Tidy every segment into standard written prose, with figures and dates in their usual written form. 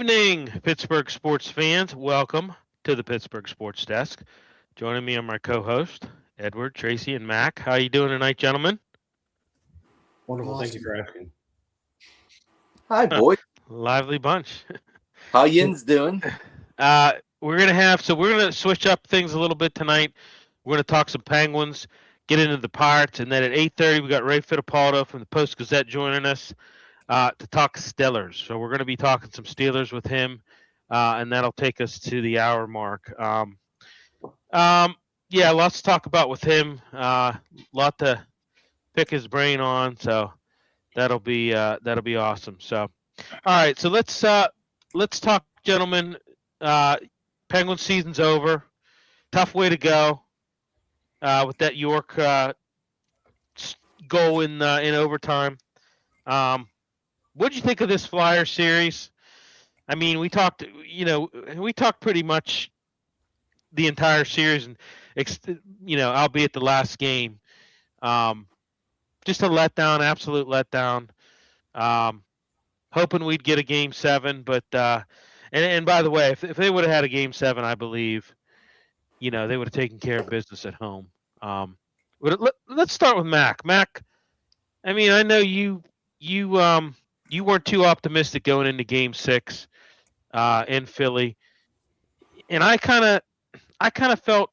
evening, Pittsburgh sports fans. Welcome to the Pittsburgh Sports Desk. Joining me are my co-host, Edward, Tracy, and Mac. How you doing tonight, gentlemen? Wonderful. Awesome. Thank you for asking. Hi, boy. Lively bunch. How yin's doing? We're gonna switch up things a little bit tonight. We're gonna talk some Penguins, get into the Pirates, and then at 8:30 we got Ray Fittipaldo from the Post Gazette joining us to talk Steelers. So we're gonna be talking some Steelers with him, and that'll take us to the hour mark. Yeah, lots to talk about with him. Lot to pick his brain on. So that'll be awesome. So, all right. So let's talk, gentlemen. Penguin season's over. Tough way to go with that York goal in overtime. What'd you think of this Flyer series? I mean, we talked pretty much the entire series, and albeit the last game. Just a letdown, absolute letdown. Hoping we'd get a game 7, but and by the way, if they would have had a game 7, I believe, they would have taken care of business at home. Let's start with Mac. Mac, I mean, I know you weren't too optimistic going into Game 6 in Philly, and I kind of felt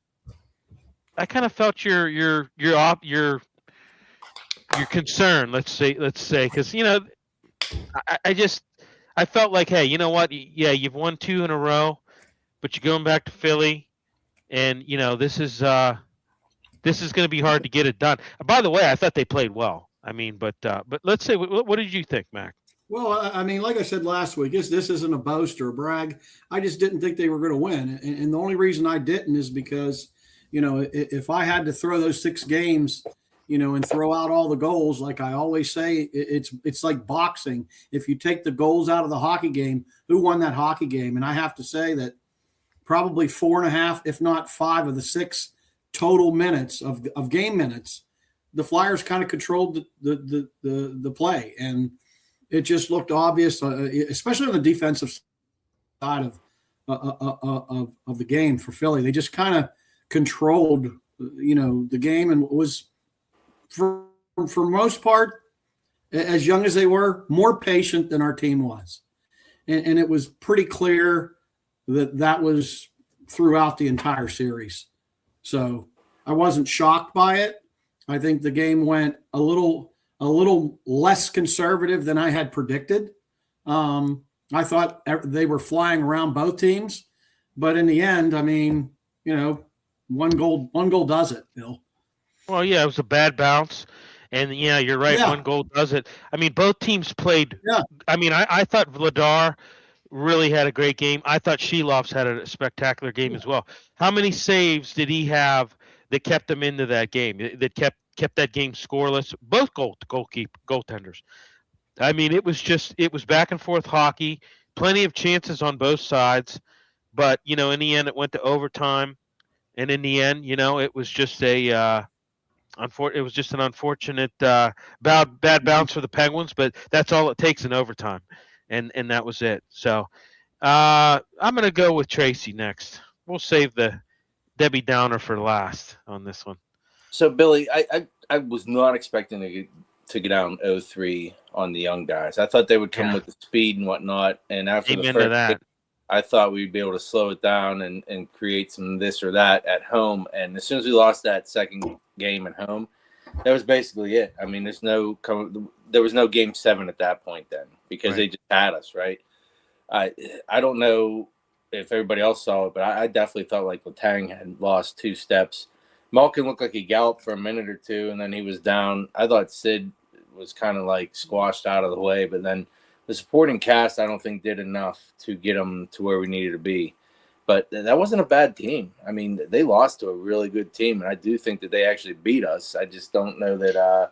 your concern. Let's say because I felt like, hey, you know what? Yeah, you've won 2 in a row, but you're going back to Philly, and this is going to be hard to get it done. By the way, I thought they played well. I mean, but let's say, what did you think, Mac? Well, I mean, like I said last week, this isn't a boast or a brag. I just didn't think they were going to win, and the only reason I didn't is because, if I had to throw those 6 games, and throw out all the goals, like I always say, it's like boxing. If you take the goals out of the hockey game, who won that hockey game? And I have to say that probably 4.5, if not 5 of the 6 total minutes of game minutes, the Flyers kind of controlled the play, and it just looked obvious, especially on the defensive side of the game for Philly. They just kind of controlled, the game, and was for most part, as young as they were, more patient than our team was, and it was pretty clear that was throughout the entire series. So I wasn't shocked by it. I think the game went a little less conservative than I had predicted. I thought they were flying around both teams, but in the end, I mean, one goal does it, Bill. Well, yeah, it was a bad bounce, and yeah, you're right. Yeah. One goal does it. I mean, both teams played. Yeah. I mean, I thought Vladar really had a great game. I thought Shelov's had a spectacular game as well. How many saves did he have that kept them into that game? That kept that game scoreless. Both goaltenders. I mean, it was back and forth hockey. Plenty of chances on both sides, but in the end, it went to overtime, and in the end, it was just an unfortunate bad bounce for the Penguins, but that's all it takes in overtime, and that was it. So I'm going to go with Tracy next. We'll save the Debbie Downer for last on this one. So, Billy, I was not expecting to get down 0-3 on the young guys. I thought they would come with the speed and whatnot, and after the first game, I thought we'd be able to slow it down and create some this or that at home. And as soon as we lost that second game at home, that was basically it. I mean, there was no game 7 at that point then, because they just had us, right? I don't know if everybody else saw it, but I definitely felt like Letang had lost 2 steps. Malkin looked like he galloped for a minute or 2, and then he was down. I thought Sid was kind of like squashed out of the way, but then the supporting cast, I don't think, did enough to get them to where we needed to be. But that wasn't a bad team. I mean, they lost to a really good team, and I do think that they actually beat us. I just don't know that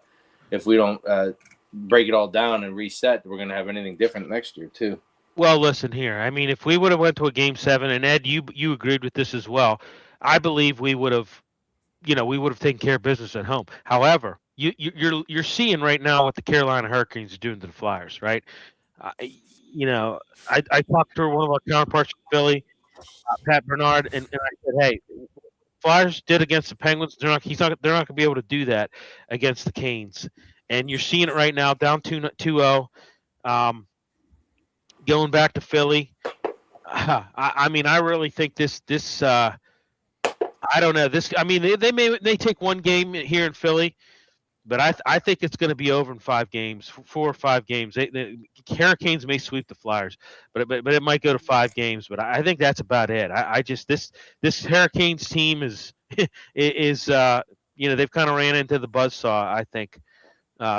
if we don't break it all down and reset, we're going to have anything different next year too. Well, listen here. I mean, if we would have went to a game 7, and Ed, you agreed with this as well, I believe we would have taken care of business at home. However, you're seeing right now what the Carolina Hurricanes are doing to the Flyers, right? I talked to one of our counterparts in Philly, Pat Bernard, and I said, hey, Flyers did against the Penguins. They're not going to be able to do that against the Canes. And you're seeing it right now, down 2-0, going back to Philly. I mean, I really think this. I don't know this. I mean, they take one game here in Philly, but I think it's going to be over in 5 games, 4 or 5 games. The Hurricanes may sweep the Flyers, but it might go to 5 games. But I think that's about it. I just this Hurricanes team is they've kind of ran into the buzzsaw, I think,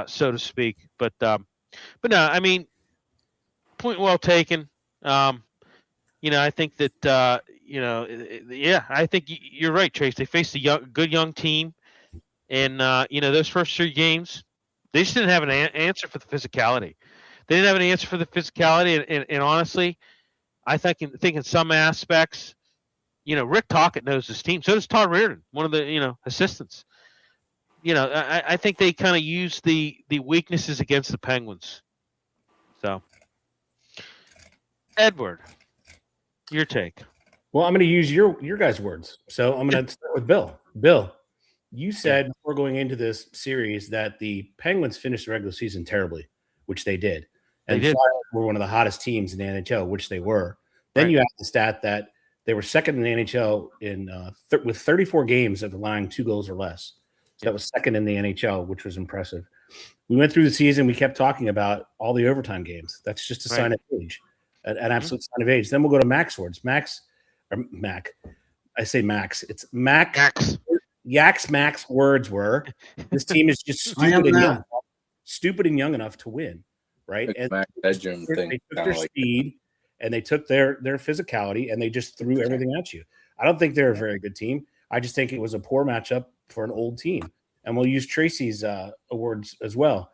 so to speak. But no, I mean, point well taken. I think that I think you're right, Trace. They faced a good young team. And, those first 3 games, they just didn't have an answer for the physicality. They didn't have an answer for the physicality. And honestly, I think in some aspects, Rick Tocchet knows his team. So does Todd Reardon, one of the, assistants. I think they kind of used the weaknesses against the Penguins. So, Edward, your take. Well, I'm going to use your guys' words. So I'm going to start with Bill. Bill. You said before going into this series that the Penguins finished the regular season terribly, which they did. And the Flyers were one of the hottest teams in the NHL, which they were. Then you have the stat that they were second in the NHL with 34 games of allowing 2 goals or less. So that was second in the NHL, which was impressive. We went through the season. We kept talking about all the overtime games. That's just a sign of age, an absolute sign of age. Then we'll go to Mac's words. Mac. I say Max. It's Mac. Max words were, this team is just stupid and young enough to win, right? And they took their speed and they took their physicality and they just threw everything at you. I don't think they're a very good team. I just think it was a poor matchup for an old team. And we'll use Tracy's awards as well.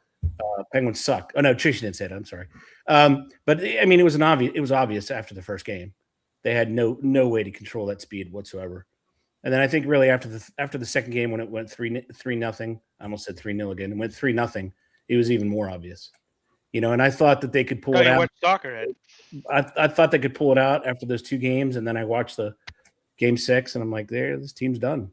Penguins suck. Oh no, Tracy didn't say that. I'm sorry. But I mean, it was obvious after the first game. They had no way to control that speed whatsoever. And then I think really after the second game when it went 3-0, I almost said 3-0 again. It went 3-0. It was even more obvious, And I thought that they could pull it out. Soccer I thought they could pull it out after those 2 games, and then I watched the game 6, and I'm like, this team's done.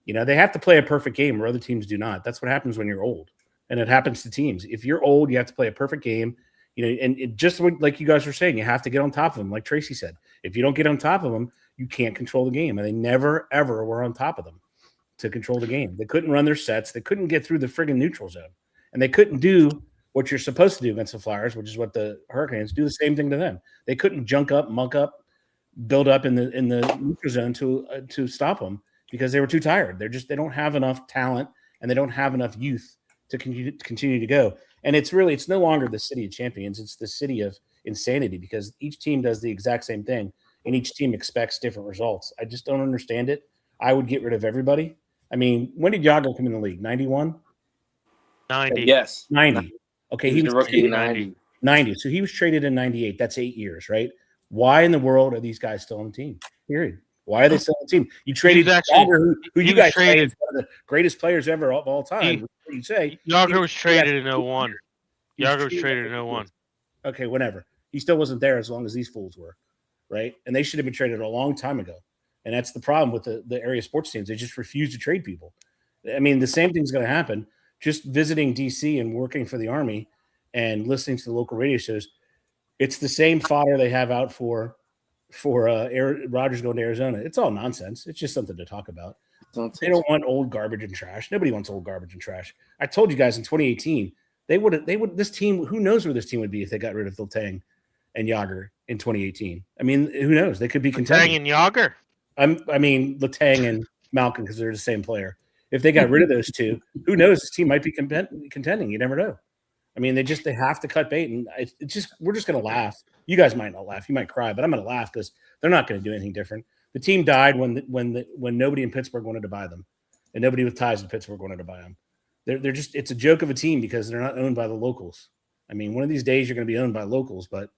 They have to play a perfect game, or other teams do not. That's what happens when you're old, and it happens to teams. If you're old, you have to play a perfect game. And it just like you guys were saying, you have to get on top of them, like Tracy said. If you don't get on top of them, you can't control the game. And they never, ever were on top of them to control the game. They couldn't run their sets. They couldn't get through the friggin' neutral zone. And they couldn't do what you're supposed to do against the Flyers, which is what the Hurricanes do, the same thing to them. They couldn't muck up, build up in the neutral zone to stop them because they were too tired. They don't have enough talent and they don't have enough youth to continue to go. And it's no longer the city of champions. It's the city of insanity because each team does the exact same thing. And each team expects different results. I just don't understand it. I would get rid of everybody. I mean, when did Jágr come in the league? 91? 90. Yes. 90. Okay, he was a rookie in 90. 90. So he was traded in 98. That's 8 years, right? Why in the world are these guys still on the team? Period. Why are they still on the team? You traded Jágr, who you guys traded one of the greatest players ever of all time. You say Jágr was traded in 01. Jágr was traded in 01. Okay, whatever. He still wasn't there as long as these fools were. Right. And they should have been traded a long time ago. And that's the problem with the area sports teams. They just refuse to trade people. I mean, the same thing's going to happen. Just visiting DC and working for the Army and listening to the local radio shows. It's the same fodder they have out for Rodgers going to Arizona. It's all nonsense. It's just something to talk about. They don't want old garbage and trash. Nobody wants old garbage and trash. I told you guys in 2018, this team, who knows where this team would be if they got rid of Letang and Jágr in 2018. I mean, who knows? They could be contending. Letang and Jágr? I mean, Letang and Malkin because they're the same player. If they got rid of those two, who knows? This team might be contending. You never know. I mean, they have to cut bait, and we're just going to laugh. You guys might not laugh. You might cry, but I'm going to laugh because they're not going to do anything different. The team died when nobody in Pittsburgh wanted to buy them, and nobody with ties to Pittsburgh wanted to buy them. They're just it's a joke of a team because they're not owned by the locals. I mean, one of these days you're going to be owned by locals, but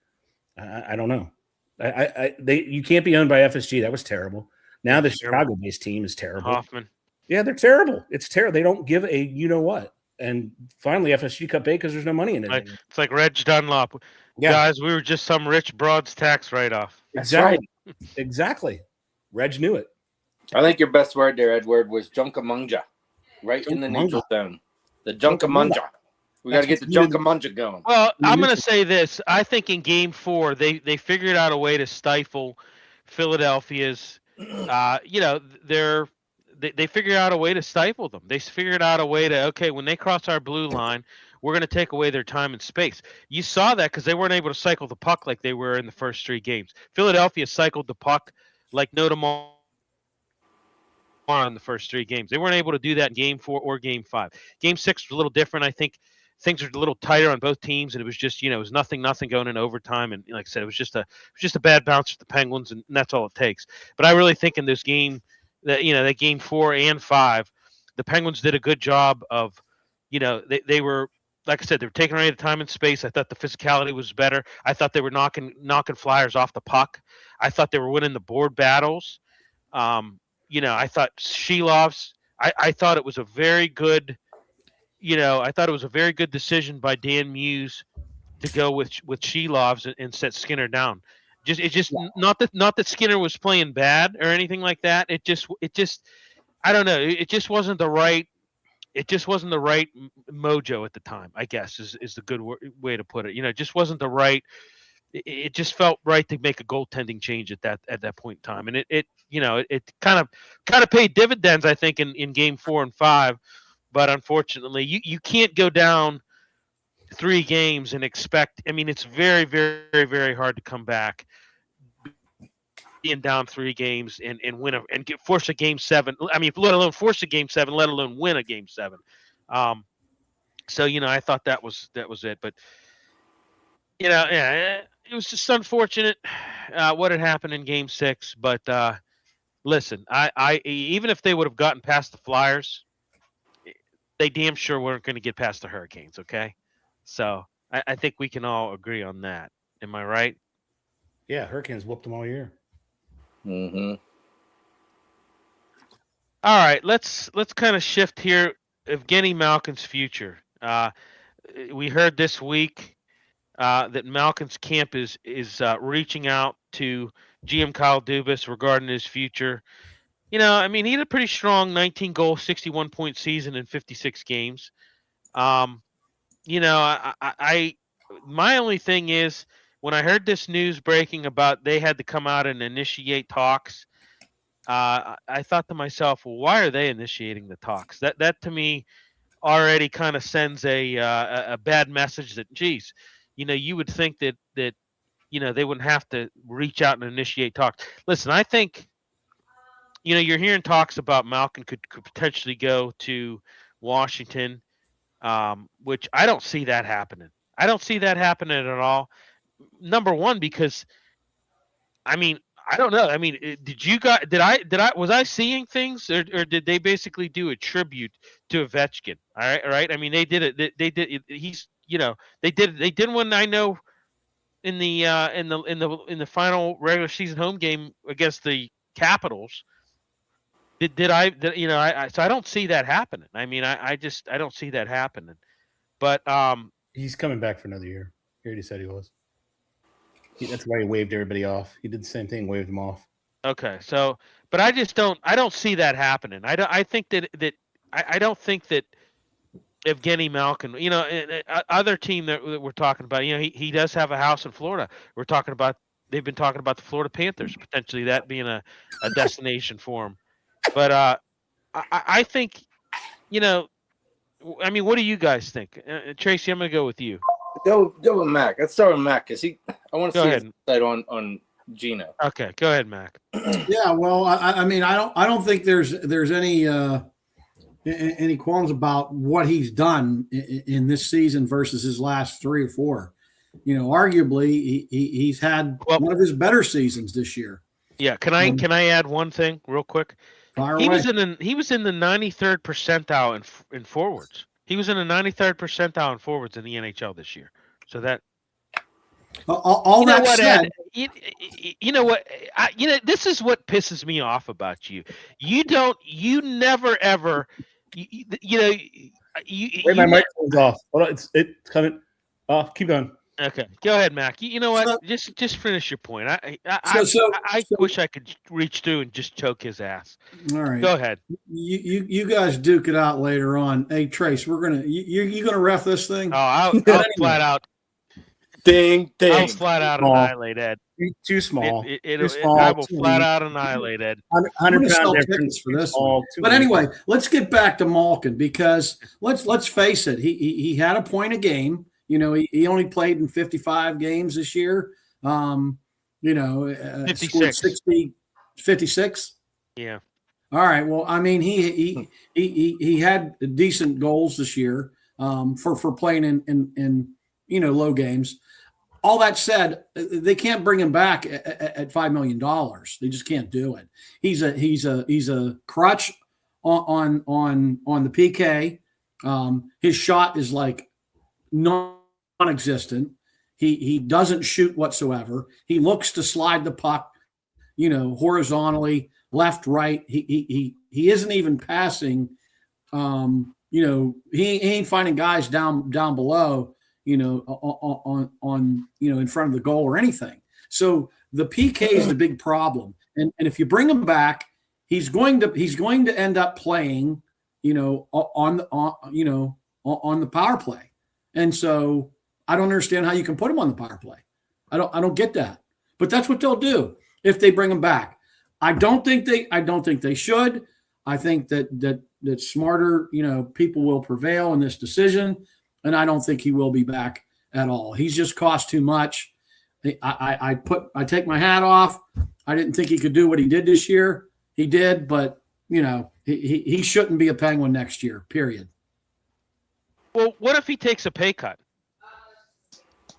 I don't know. You can't be owned by FSG. That was terrible. Now the Chicago-based team is terrible. Hoffman. Yeah, they're terrible. It's terrible. They don't give a you know what. And finally, FSU cut bait because there's no money in it. Right. It's like Reg Dunlop. Yeah. Guys, we were just some rich broad's tax write-off. Exactly. Right. Exactly. Reg knew it. I think your best word there, Edward, was Junkamunja. Right in the neutral zone. The Junkamunja. We got to get the Junkamunja going. Well, I'm going to say this. I think in Game 4, they figured out a way to stifle Philadelphia's. They figured out a way to stifle them. They figured out a way to, when they cross our blue line, we're going to take away their time and space. You saw that because they weren't able to cycle the puck like they were in the first 3 games. Philadelphia cycled the puck like no tomorrow in the first 3 games. They weren't able to do that in Game 4 or Game 5. Game 6 was a little different. I think things are a little tighter on both teams, and it was just, it was nothing going in overtime. And like I said, it was just a bad bounce for the Penguins, and that's all it takes. But I really think in this game, that Game 4 and 5, the Penguins did a good job of, they were, like I said, they were taking away the time and space. I thought the physicality was better. I thought they were knocking Flyers off the puck. I thought they were winning the board battles. I thought Shelov's. I thought it was a very good. I thought it was a very good decision by Dan Muse to go with Shelov's and set Skinner down. Not that Skinner was playing bad or anything like that. It just I don't know. It just wasn't the right. It just wasn't the right mojo at the time, I guess, is the good way to put it. It just wasn't the right. It just felt right to make a goaltending change at that point in time, and it kind of paid dividends, I think, in Game 4 and 5. But unfortunately, you can't go down 3 games and expect. I mean, it's very, very, very hard to come back being down 3 games and win force a Game 7. I mean, let alone force a Game 7, let alone win a Game 7. So I thought that was it, but it was just unfortunate what had happened in Game 6. But listen, I even if they would have gotten past the Flyers, they damn sure weren't going to get past the Hurricanes. Okay, so I think we can all agree on that. Am I right? Yeah, Hurricanes whooped them all year. Mm-hmm. All right, let's kind of shift here. Evgeny Malkin's future. We heard this week that Malkin's camp is reaching out to GM Kyle Dubas regarding his future. I mean, he had a pretty strong 19-goal, 61-point season in 56 games. My only thing is, when I heard this news breaking about they had to come out and initiate talks, I thought to myself, well, why are they initiating the talks? That to me already kind of sends a bad message that, geez, you would think that they wouldn't have to reach out and initiate talks. Listen, I think, you're hearing talks about Malkin could potentially go to Washington, which I don't see that happening. I don't see that happening at all. Number one, because, I mean, I don't know. I mean, was I seeing things, or did they basically do a tribute to Ovechkin? All right. I mean, they did it. They did. They did one. I know in the final regular season home game against the Capitals. So I don't see that happening. I mean, I don't see that happening. But he's coming back for another year. He already said he was. That's why he waved everybody off. He did the same thing, waved them off. Okay, so, but I don't see that happening. I think that I don't think that Evgeny Malkin, other team that we're talking about, he does have a house in Florida. They've been talking about the Florida Panthers, potentially that being a destination for him. But I think, I mean, what do you guys think? Tracy, I'm going to go with you. Go with Mac. Let's start with Mac because I want to see his side on Gino. Okay, go ahead, Mac. Yeah, well, I mean, I don't think there's any qualms about what he's done in this season versus his last 3 or 4. Arguably he's had one of his better seasons this year. Yeah, can I add one thing real quick? He was in the 93rd percentile in forwards. He was in the 93rd percentile in forwards in the NHL this year. So that all that said, you know what? This is what pisses me off about you. You never ever. Wait, my microphone's off. Hold on, it's coming. Keep going. Okay, go ahead, Mac. You know what? Just finish your point. I wish I could reach through and just choke his ass. All right, go ahead. You guys duke it out later on. Hey, Trace, we're gonna you gonna ref this thing? Oh, I'll flat out. Ding. I'll flat out annihilate Ed. Too small. Too small. I will flat out annihilate Ed. 100-pound difference for this one. But anyway, let's get back to Malkin, because let's face it, he had a point a game. You know, he only played in 55 games this year. 56. 56. Yeah. All right. Well, I mean, he had decent goals this year for playing in low games. All that said, they can't bring him back at $5 million. They just can't do it. He's a crutch on the PK. His shot is like non-existent. He doesn't shoot whatsoever. He looks to slide the puck, horizontally, left, right. He isn't even passing. He ain't finding guys down below, on in front of the goal or anything. So the PK is the big problem. And if you bring him back, he's going to end up playing, on the power play. And so I don't understand how you can put him on the power play. I don't get that. But that's what they'll do if they bring him back. I don't think they should. I think that smarter, people will prevail in this decision, and I don't think he will be back at all. He's just cost too much. I take my hat off. I didn't think he could do what he did this year. He did, but he shouldn't be a Penguin next year. Period. Well, what if he takes a pay cut?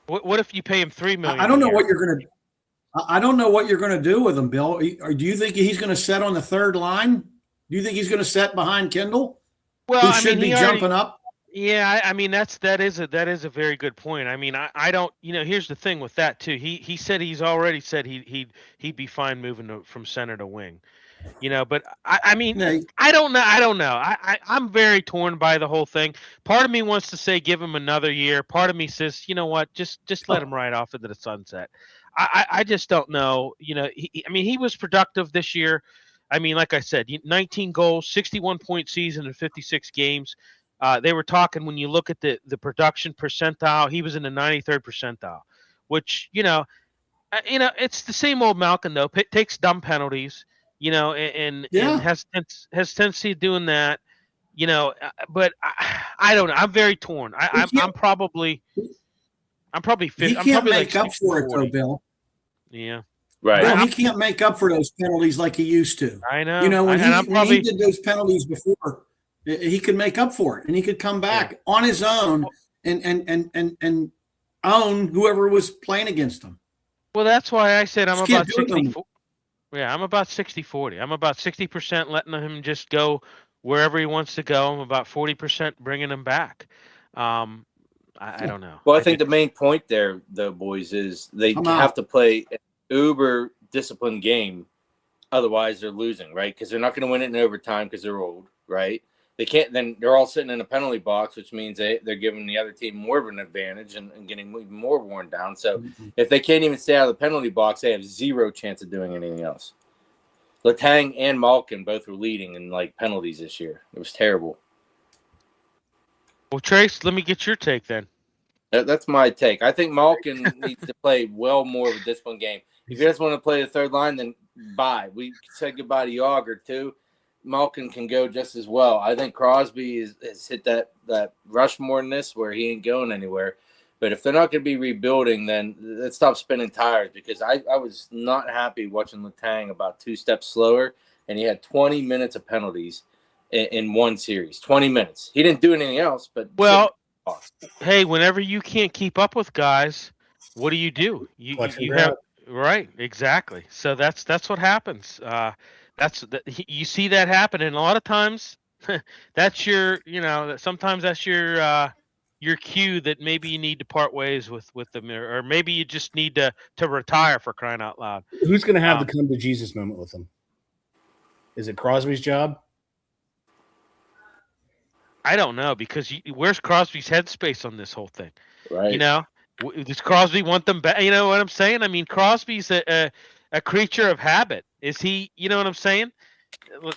What if you pay him $3 million? I don't know what you're going to. I don't know what you're going to do with him, Bill. Or do you think he's going to set on the third line? Do you think he's going to set behind Kendall? Well, who should be jumping up? Yeah, I mean that is a very good point. I mean, I don't. Here's the thing with that too. He's already said he'd be fine moving from center to wing. But I mean, I don't know. I'm very torn by the whole thing. Part of me wants to say give him another year. Part of me says, you know what, just let him ride off into the sunset. I just don't know. He was productive this year. I mean, like I said, 19 goals, 61-point season in 56 games. They were talking, when you look at the production percentile, he was in the 93rd percentile, which, it's the same old Malkin, though. Takes dumb penalties. And has tendency of doing that, but I don't know. I'm very torn. I'm probably 50. He can't make up for it, though, Bill. Yeah. Right. Bill, he can't make up for those penalties like he used to. I know. When he did those penalties before, he could make up for it, and he could come back on his own and own whoever was playing against him. Well, that's why I said I'm about 60. Yeah, I'm about 60-40. I'm about 60% letting him just go wherever he wants to go. I'm about 40% bringing him back. I don't know. Well, I think the main point there, though, boys, is they have to play an uber disciplined game. Otherwise, they're losing, right? Because they're not going to win it in overtime because they're old, right? They can't. Then they're all sitting in a penalty box, which means they're giving the other team more of an advantage and getting even more worn down. So if they can't even stay out of the penalty box, they have zero chance of doing anything else. Letang and Malkin both were leading in penalties this year. It was terrible. Well, Trace, let me get your take then. That's my take. I think Malkin needs to play well more of a disciplined game. If he doesn't want to play the third line, then bye. We said goodbye to Yager too. Malkin can go just as well. I think Crosby has hit that Rushmore-ness where he ain't going anywhere. But if they're not going to be rebuilding, then let's stop spinning tires, because I was not happy watching Letang about 2 steps slower, and he had 20 minutes of penalties in one series. 20 minutes. He didn't do anything else. But hey, whenever you can't keep up with guys, what do? You have right, exactly. So that's what happens. You see that happen, and a lot of times that's your, sometimes that's your cue that maybe you need to part ways with them, or maybe you just need to retire, for crying out loud. Who's going to have the come to Jesus moment with him? Is it Crosby's job? I don't know, because where's Crosby's headspace on this whole thing? Right. You know, does Crosby want them back? You know what I'm saying? I mean, Crosby's a creature of habit. Is he? You know what I'm saying?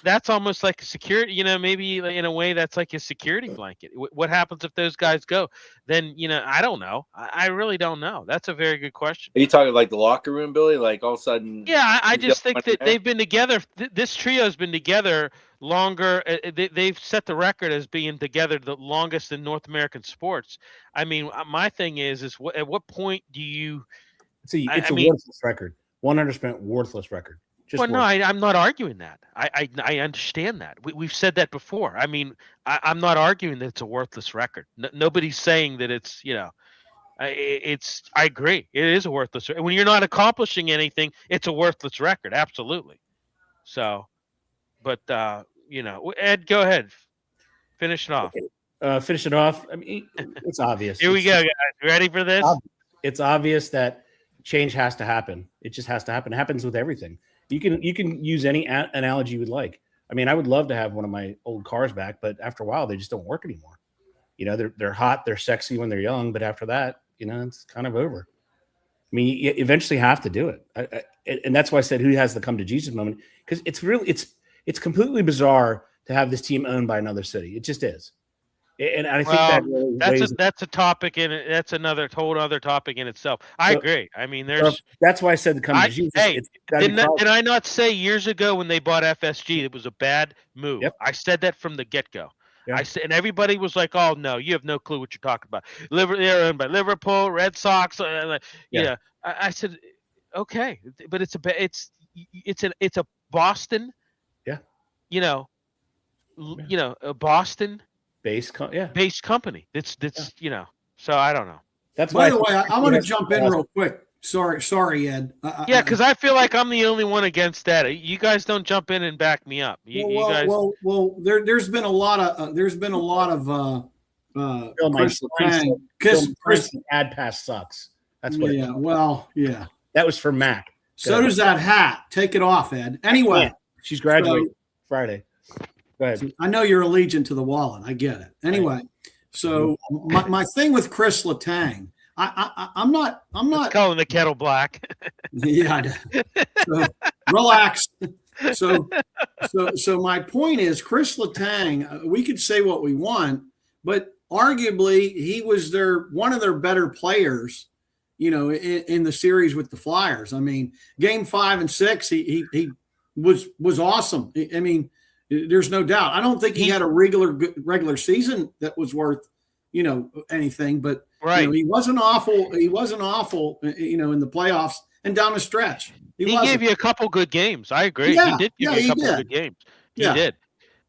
That's almost like a security. You know, maybe in a way that's like a security blanket. What happens if those guys go? Then I don't know. I really don't know. That's a very good question. Are you talking like the locker room, Billy? Like all of a sudden? Yeah, I just think that they've been together. This trio's been together longer. They've set the record as being together the longest in North American sports. I mean, my thing is at what point do you? It's a worthless record. 100% worthless record. No, I'm not arguing that. I understand that. We've said that before. I mean, I'm not arguing that it's a worthless record. Nobody's saying that it's I agree. It is a worthless. When you're not accomplishing anything, it's a worthless record. Absolutely. So, but Ed, go ahead. Finish it off. Finish it off. I mean, it's obvious. Here we go, guys. Ready for this? It's obvious that change has to happen. It just has to happen. It happens with everything. You can use any analogy you would like. I mean, I would love to have one of my old cars back, but after a while, they just don't work anymore. They're hot, they're sexy when they're young, but after that, it's kind of over. I mean, you eventually have to do it, and that's why I said who has the come to Jesus moment, because it's completely bizarre to have this team owned by another city. It just is. And I think that's a topic that's another whole other topic in itself. I agree. I mean, that's why I said to come to Jesus. Hey, did I not say years ago when they bought FSG it was a bad move? Yep. I said that from the get-go. Yeah. I said, and everybody was like, "Oh no, you have no clue what you're talking about." They're owned by Liverpool, Red Sox. I said, okay, but it's a Boston. Yeah. A Boston. Based company. That's So I don't know. That's by the way, I want to jump in real quick. Sorry, Ed. Because I feel like I'm the only one against that. You guys don't jump in and back me up. You guys. There's been a lot of Chris ad pass sucks. That's what. Yeah. Well, yeah. That was for Mac. So does that hat. Take it off, Ed. Anyway, she's graduating Friday. Go ahead. I know you're allegiant to the wallet. I get it. Anyway, so my thing with Chris Letang, I'm not Let's call him the kettle black. Yeah. So, relax. So my point is Chris Letang, we could say what we want, but arguably he was one of their better players, in the series with the Flyers. I mean, game 5 and 6, he was awesome. I memean, there's no doubt. I don't think he had a regular season that was worth, anything. But he wasn't awful. He wasn't awful, in the playoffs and down the stretch. He gave you a couple good games. I agree. Yeah, he did give you a couple good games. He did.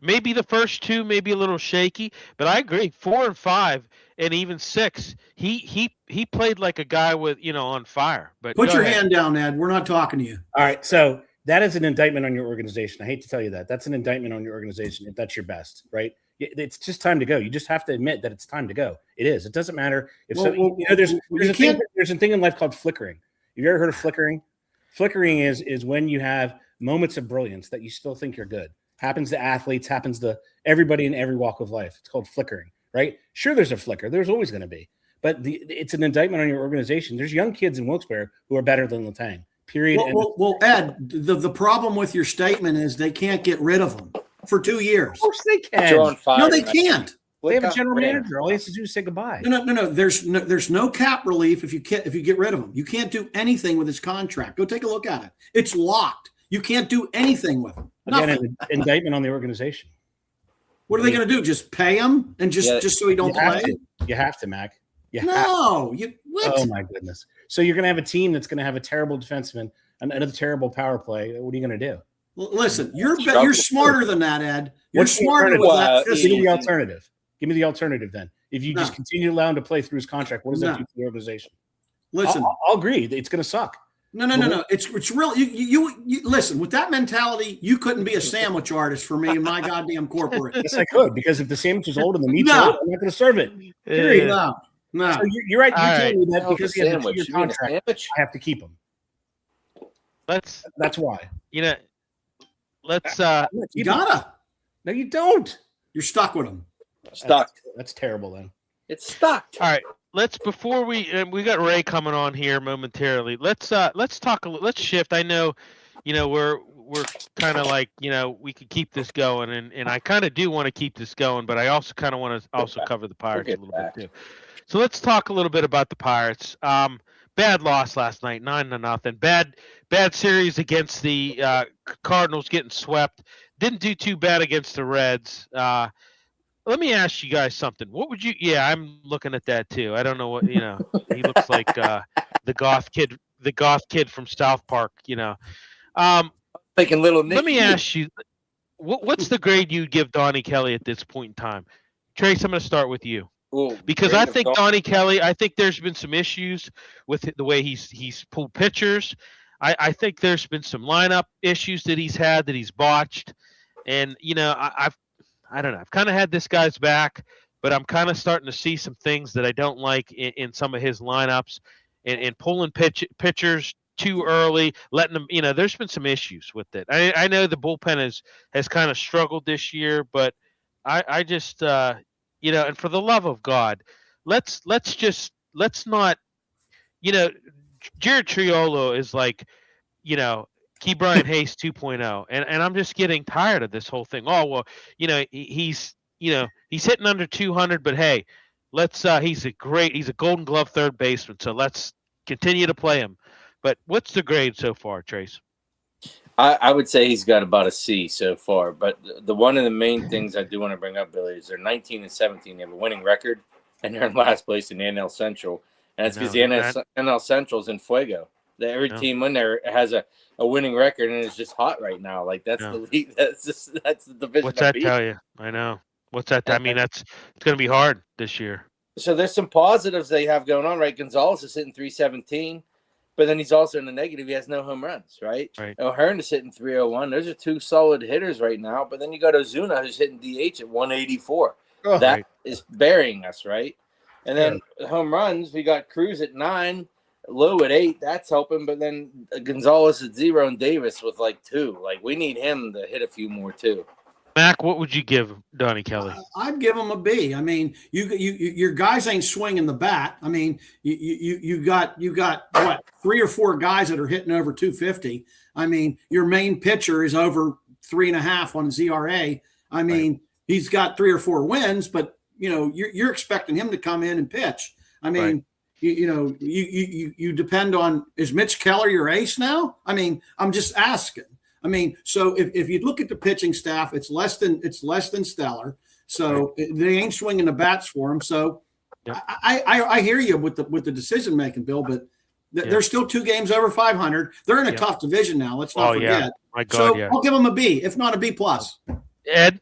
Maybe the first 2, maybe a little shaky, but I agree. 4 and 5 and even 6, he played like a guy with on fire. But put your hand down, Ed. We're not talking to you. All right, so. That is an indictment on your organization. I hate to tell you that. That's an indictment on your organization if that's your best, right? It's just time to go. You just have to admit that it's time to go. It is. It doesn't matter if there's a thing in life called flickering. Have you ever heard of flickering? Flickering is when you have moments of brilliance that you still think you're good. Happens to athletes, happens to everybody in every walk of life. It's called flickering, right? Sure, there's a flicker. There's always going to be. But it's an indictment on your organization. There's young kids in Wilkes-Barre who are better than Letang. Period. Well, Ed, the problem with your statement is they can't get rid of them for 2 years. Of course they can. No, they can't. They have a general manager. All he has to do is say goodbye. No. There's no cap relief if you get rid of him. You can't do anything with his contract. Go take a look at it. It's locked. You can't do anything with him. Again, an indictment on the organization. What are they going to do? Just pay him and just so he don't play? You have to, Mac. What? Oh my goodness. So you're going to have a team that's going to have a terrible defenseman and another terrible power play. What are you going to do? Listen, you're smarter than that, Ed. You're smarter than that. Give me the alternative. Give me the alternative then. If you just continue to allow him to play through his contract, what does that do to the organization? Listen, I'll agree. It's going to suck. No. It's real. You listen. With that mentality, you couldn't be a sandwich artist for me in my goddamn corporate. Yes, I could, because if the sandwich is old and the meat's old, I'm not going to serve it. No. So you're right. You're telling me that because he has a 2-year contract, I have to keep him. That's why. You gotta. No, you don't. You're stuck with him. Stuck. That's terrible then. It's stuck. All right. Before we got Ray coming on here momentarily. Let's talk let's shift. I know, we're kind of like, we could keep this going, and I kind of do want to keep this going, but I also kind of want to also cover the Pirates a little bit too. So let's talk a little bit about the Pirates. Bad loss last night, 9-0. Bad series against the Cardinals, getting swept. Didn't do too bad against the Reds. Let me ask you guys something. What would you? Yeah, I'm looking at that too. I don't know what He looks like the goth kid from South Park. Thinking little Nick. Let me ask you, what's the grade you'd give Donnie Kelly at this point in time? Trace, I'm going to start with you. Ooh, because I think Donnie Kelly, I think there's been some issues with the way he's pulled pitchers. I think there's been some lineup issues that he's had that he's botched, and I don't know. I've kind of had this guy's back, but I'm kind of starting to see some things that I don't like in some of his lineups, and pulling pitchers too early, letting them. There's been some issues with it. I know the bullpen has kind of struggled this year, but I just and for the love of God, let's not. Jared Triolo is like, Key Brian Hayes 2.0, and I'm just getting tired of this whole thing. Oh well, he's hitting under 200, but hey, he's a Golden Glove third baseman, so let's continue to play him. But what's the grade so far, Trace? I would say he's got about a C so far. But the one of the main things I do want to bring up, Billy, is they're 19-17. They have a winning record, and they're in last place in the NL Central, and it's because the NL Central is in fuego. Every team in there has a winning record, and it's just hot right now. Like that's the league. That's the division. What's that tell you? I know. What's that? I mean, it's going to be hard this year. So there's some positives they have going on, right? Gonzalez is hitting 317, but then he's also in the negative. He has no home runs, right? O'Hearn is hitting 301. Those are two solid hitters right now. But then you got Ozuna, who's hitting DH at 184. That is burying us, right? And then home runs, we got Cruz at 9. Low at 8, that's helping, but then Gonzalez at 0 and Davis with 2. We need him to hit a few more too. Mac, what would you give Donnie Kelly? I'd give him a B. I mean, your guys ain't swinging the bat. I mean, you got what, 3 or 4 guys that are hitting over 250. I mean, your main pitcher is over 3.5 on ZRA. I mean, he's got 3 or 4 wins, but you're expecting him to come in and pitch. I mean. You depend on, is Mitch Keller your ace now? I mean, I'm just asking. I mean, so if you look at the pitching staff, it's less than stellar. So they ain't swinging the bats for him. So I hear you with the decision making, Bill, but they're still 2 games over 500. They're in a tough division now. Let's not forget. Yeah. My God, so I'll give them a B, if not a B plus. Ed,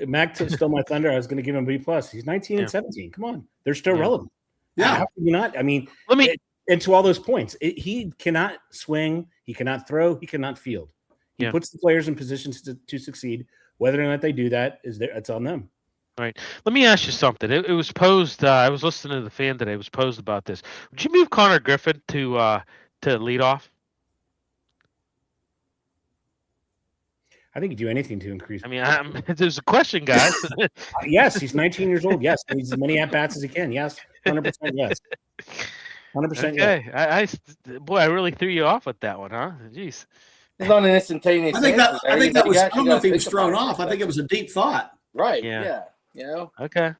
Mac stole my thunder. I was going to give him a B plus. He's 19-17. Come on, they're still relevant. Yeah, how can you not? I mean, and to all those points, he cannot swing, he cannot throw, he cannot field. He puts the players in positions to succeed. Whether or not they do that it's on them. Right. Let me ask you something. It was posed. I was listening to the fan today. It was posed about this. Would you move Connor Griffin to lead off? I think he'd do anything to increase. I mean, there's a question, guys. Yes, he's 19 years old. Yes, he needs as many at-bats as he can. Yes, 100% yes. 100% okay. Yes. I really threw you off with that one, huh? Jeez. It's not an instantaneous. I think that was. I don't know if he was thrown off. I think it was a deep thought. Right. Yeah. Okay.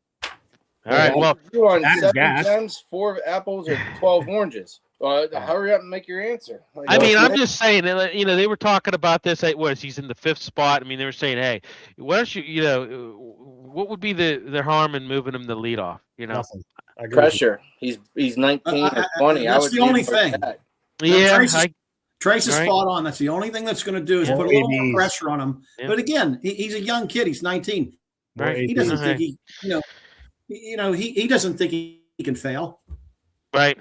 All right. Well, you on 7 gems, 4 apples, or 12 oranges. Hurry up and make your answer. I mean, I'm just saying, they were talking about this. He's in the 5th spot. I mean, they were saying, hey, why don't you, what would be the harm in moving him to lead off? Nothing. Pressure. He's 19 or 20. That's the only thing. Yeah. Trace is spot on. That's the only thing that's going to do is put a little more pressure on him. Yeah. But again, he's a young kid. He's 19. Right. He doesn't think he doesn't think he can fail. Right.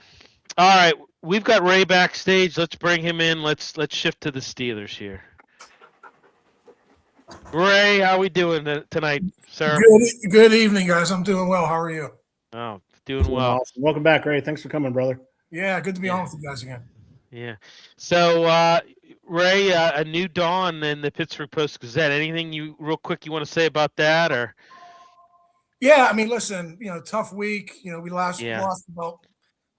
All right. We've got Ray backstage. Let's bring him in. Let's shift to the Steelers here. Ray, how are we doing tonight, sir? Good evening, guys. I'm doing well. How are you? Oh, doing well. Awesome. Welcome back, Ray. Thanks for coming, brother. Yeah, good to be on with you guys again. Yeah. So, Ray, a new dawn in the Pittsburgh Post-Gazette. Anything real quick you want to say about that, or? Yeah, I mean, listen, tough week. We lost about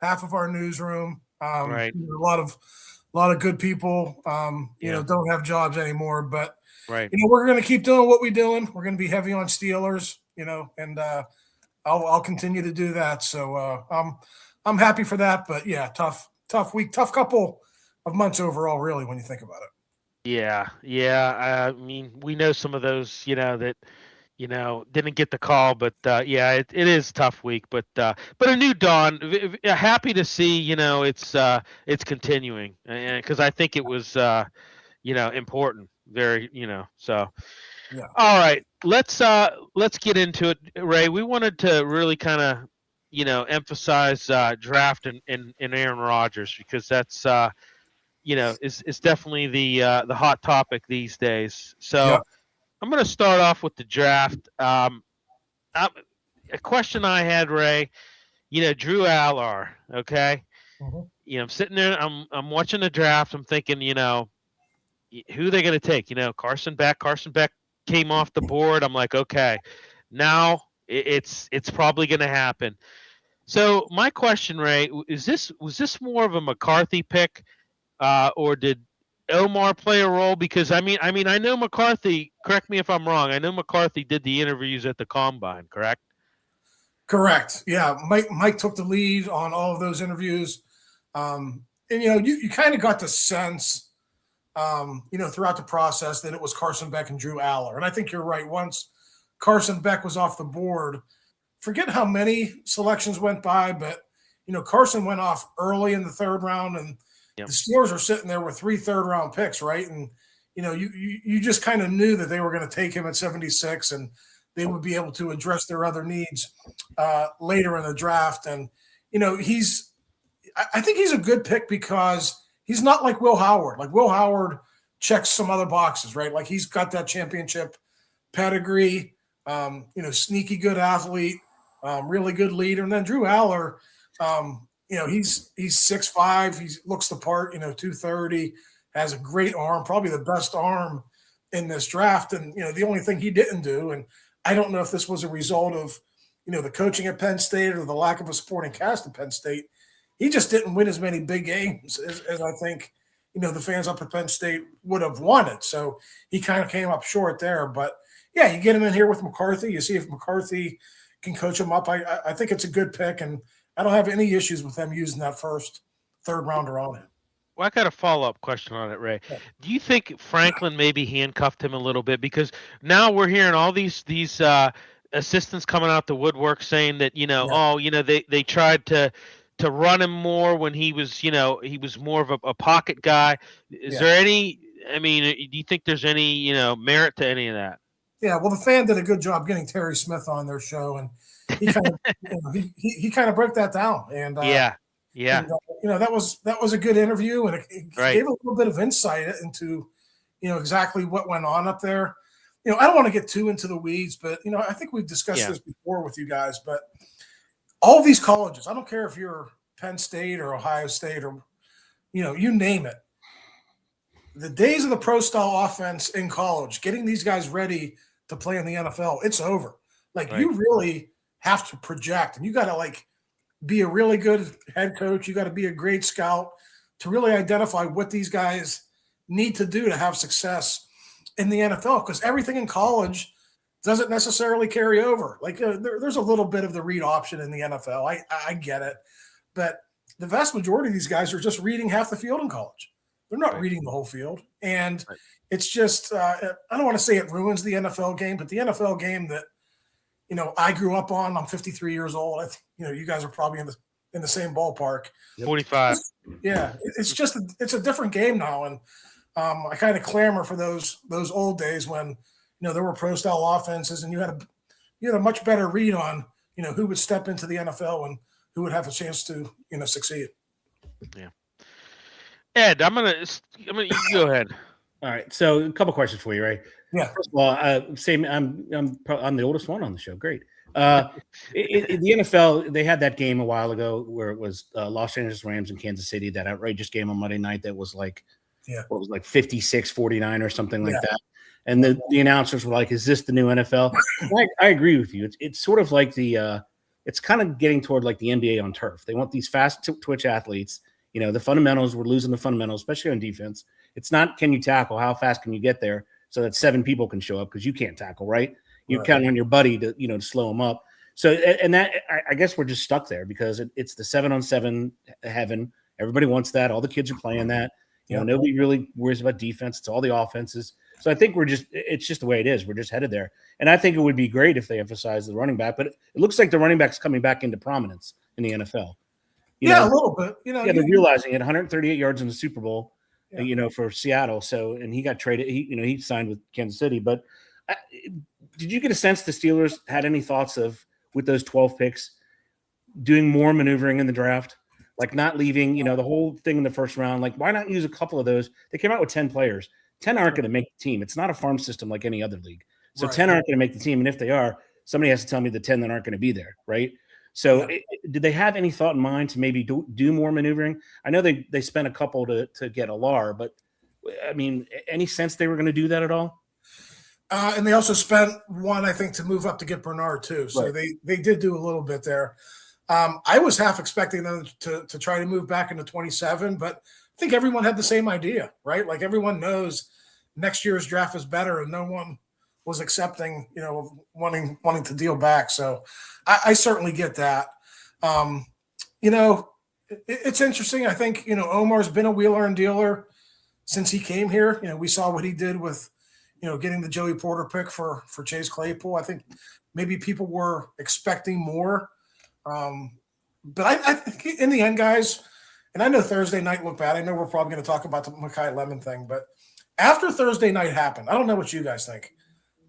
half of our newsroom. Right. A lot of good people, don't have jobs anymore. But right. We're going to keep doing what we're doing. We're going to be heavy on Steelers, and I'll continue to do that. So I'm happy for that. But yeah, tough week, tough couple of months overall, really, when you think about it. Yeah. I mean, we know some of those, that didn't get the call, but it is a tough week. But a new dawn. Happy to see, it's continuing, and because I think it was, important. Very, so. Yeah. All right, let's get into it, Ray. We wanted to really kind of, emphasize draft and Aaron Rodgers, because that's is definitely the hot topic these days. So Yeah. I'm going to start off with the draft. A question I had, Ray. Drew Aller. Okay. Mm-hmm. I'm sitting there. I'm watching the draft. I'm thinking, who are they going to take? Carson Beck. Carson Beck came off the board. I'm like, okay, now it's probably going to happen. So my question, Ray, was this more of a McCarthy pick, or did Omar play a role? Because I mean, I know McCarthy. Correct me if I'm wrong. I know McCarthy did the interviews at the combine. Correct. Correct. Yeah, Mike took the lead on all of those interviews, and you kind of got the sense, throughout the process that it was Carson Beck and Drew Aller. And I think you're right. Once Carson Beck was off the board, forget how many selections went by, but Carson went off early in the third round, and the Steelers are sitting there with 3 third-round picks, right? And you just kind of knew that they were going to take him at 76, and they would be able to address their other needs later in the draft. And I think he's a good pick because he's not like Will Howard. Like Will Howard checks some other boxes, right? Like he's got that championship pedigree, sneaky good athlete, really good leader. And then Drew Aller, he's 6'5", he looks the part, 230, has a great arm, probably the best arm in this draft. And, the only thing he didn't do, and I don't know if this was a result of, the coaching at Penn State or the lack of a supporting cast at Penn State, he just didn't win as many big games as I think, the fans up at Penn State would have wanted. So he kind of came up short there. But, yeah, you get him in here with McCarthy. You see if McCarthy can coach him up. I think it's a good pick, and I don't have any issues with them using that first third rounder on him. Well, I got a follow-up question on it, Ray. Yeah. Do you think Franklin maybe handcuffed him a little bit? Because now we're hearing all these assistants coming out the woodwork saying that, they tried to run him more when he was, he was more of a pocket guy. Is there any, do you think there's any, merit to any of that? Yeah, well, the fan did a good job getting Terry Smith on their show, and he kind of he kind of broke that down. And yeah. And, that was a good interview, and it gave a little bit of insight into exactly what went on up there. I don't want to get too into the weeds, but I think we've discussed this before with you guys. But all these colleges, I don't care if you're Penn State or Ohio State or you name it. The days of the pro style offense in college, getting these guys ready to play in the NFL, it's over. You really have to project, and you got to be a really good head coach. You got to be a great scout to really identify what these guys need to do to have success in the NFL, because everything in college doesn't necessarily carry over. There's a little bit of the read option in the NFL. I get it. But the vast majority of these guys are just reading half the field in college. They're not reading the whole field. And it's just, I don't want to say it ruins the NFL game, but the NFL game that, I grew up on, I'm 53 years old. I think, you guys are probably in the same ballpark. 45. Yeah. It's just, it's a different game now. And I kind of clamor for those old days when, there were pro style offenses and you had a much better read on, who would step into the NFL and who would have a chance to, succeed. Yeah. Ed, I'm gonna you go ahead. All right. So a couple questions for you, Ray. Yeah. First of all, I'm the oldest one on the show. Great. In the NFL, they had that game a while ago where it was Los Angeles Rams and Kansas City, that outrageous game on Monday night that was what was 56-49 or something like that. And the announcers were like, "Is this the new NFL?" I agree with you. It's sort of like it's kind of getting toward like the NBA on turf. They want these fast twitch athletes. The fundamentals, we're losing the fundamentals, especially on defense. It's not can you tackle, how fast can you get there so that 7 people can show up because you can't tackle, right? You count on your buddy to slow them up. So, and that I guess we're just stuck there because it's the 7-on-7 heaven. Everybody wants that. All the kids are playing that. Nobody really worries about defense. It's all the offenses. So I think it's just the way it is. We're just headed there. And I think it would be great if they emphasize the running back, but it looks like the running back's coming back into prominence in the NFL. A little bit. They're realizing it. 138 yards in the Super Bowl, for Seattle. So, and he got traded. He signed with Kansas City. But did you get a sense the Steelers had any thoughts of, with those 12 picks, doing more maneuvering in the draft? Like not leaving, the whole thing in the first round. Like, why not use a couple of those? They came out with 10 players. 10 aren't going to make the team. It's not a farm system like any other league. So 10 aren't going to make the team. And if they are, somebody has to tell me the 10 that aren't going to be there, right? So did they have any thought in mind to maybe do more maneuvering? I know they spent a couple to get Alar, but I mean, any sense they were going to do that at all? And they also spent one, I think, to move up to get Bernard too. So they did do a little bit there. I was half expecting them to try to move back into 27, but I think everyone had the same idea, right? Like everyone knows next year's draft is better, and no one was accepting, wanting to deal back. So I certainly get that. It's interesting. I think, Omar's been a wheeler and dealer since he came here. We saw what he did with, getting the Joey Porter pick for Chase Claypool. I think maybe people were expecting more. But I think in the end, guys, and I know Thursday night looked bad. I know we're probably going to talk about the Mekhi Lemon thing, but after Thursday night happened, I don't know what you guys think.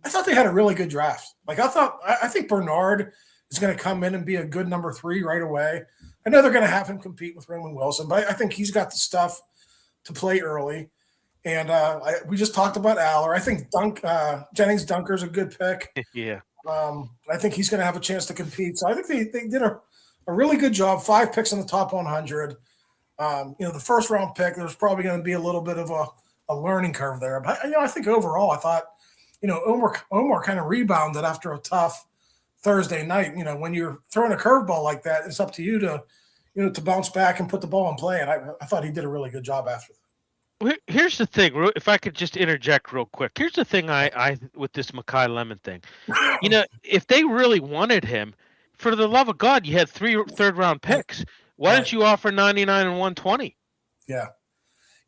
I thought they had a really good draft. Like I think Bernard is going to come in and be a good number 3 right away. I know they're going to have him compete with Roman Wilson, but I think he's got the stuff to play early. And we just talked about Aller. I think Jennings Dunker's a good pick. Yeah. I think he's going to have a chance to compete. So I think they did a really good job. 5 picks in the top 100. The first round pick, there's probably going to be a little bit of a learning curve there. But I think overall, I thought, Omar kind of rebounded after a tough Thursday night. When you're throwing a curveball like that, it's up to you to bounce back and put the ball in play. And I thought he did a really good job after that. Here's the thing. If I could just interject real quick. Here's the thing I with this Mekhi Lemon thing. If they really wanted him, for the love of God, you had 3 third-round picks. Why didn't you offer 99 and 120? Yeah.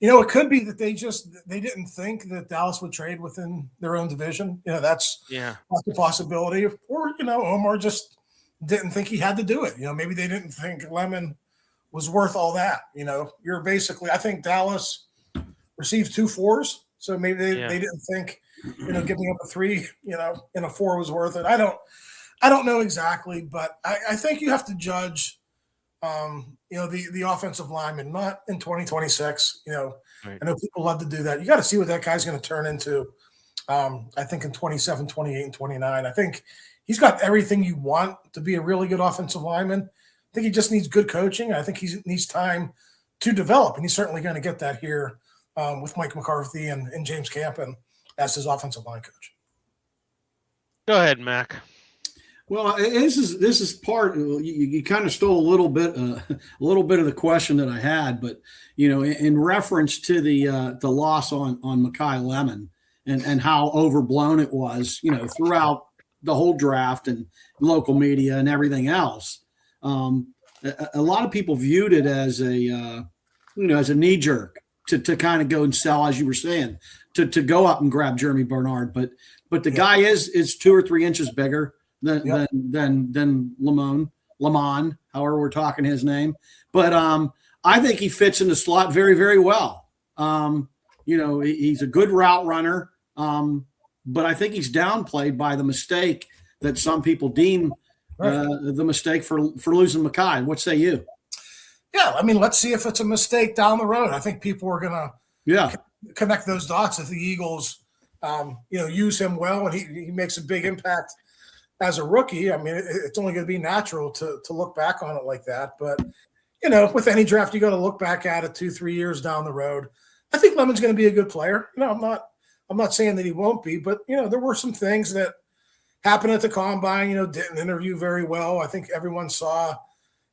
It could be that they didn't think that Dallas would trade within their own division. That's a possibility. Or, Omar just didn't think he had to do it. Maybe they didn't think Lemon was worth all that. You're basically, I think Dallas received 2 4s. So maybe they didn't think, giving up a 3, and a 4 was worth it. I don't know exactly, but I think you have to judge the offensive lineman, not in 2026. Right. I know people love to do that. You got to see what that guy's going to turn into. I think in 27, 28, and 29. I think he's got everything you want to be a really good offensive lineman. I think he just needs good coaching. I think he needs time to develop, and he's certainly going to get that here with Mike McCarthy and James Campen as his offensive line coach. Go ahead, Mac. Well, this is part. You kind of stole a little bit of the question that I had, but in reference to the loss on Mekhi Lemon and how overblown it was, throughout the whole draft and local media and everything else. A lot of people viewed it as a knee jerk to kind of go and sell, as you were saying, to go up and grab Jeremy Bernard, but the guy is 2 or 3 inches bigger than Lamon, however we're talking his name. But I think he fits in the slot very, very well. He's a good route runner, but I think he's downplayed by the mistake that some people deem the mistake for losing Mekhi. What say you? Yeah, I mean, let's see if it's a mistake down the road. I think people are going to connect those dots if the Eagles, use him well and he makes a big impact as a rookie. I mean, it's only going to be natural to look back on it like that. But, with any draft, you got to look back at it 2-3 years down the road. I think Lemon's going to be a good player. I'm I'm not saying that he won't be, but, there were some things that happened at the combine, didn't interview very well. I think everyone saw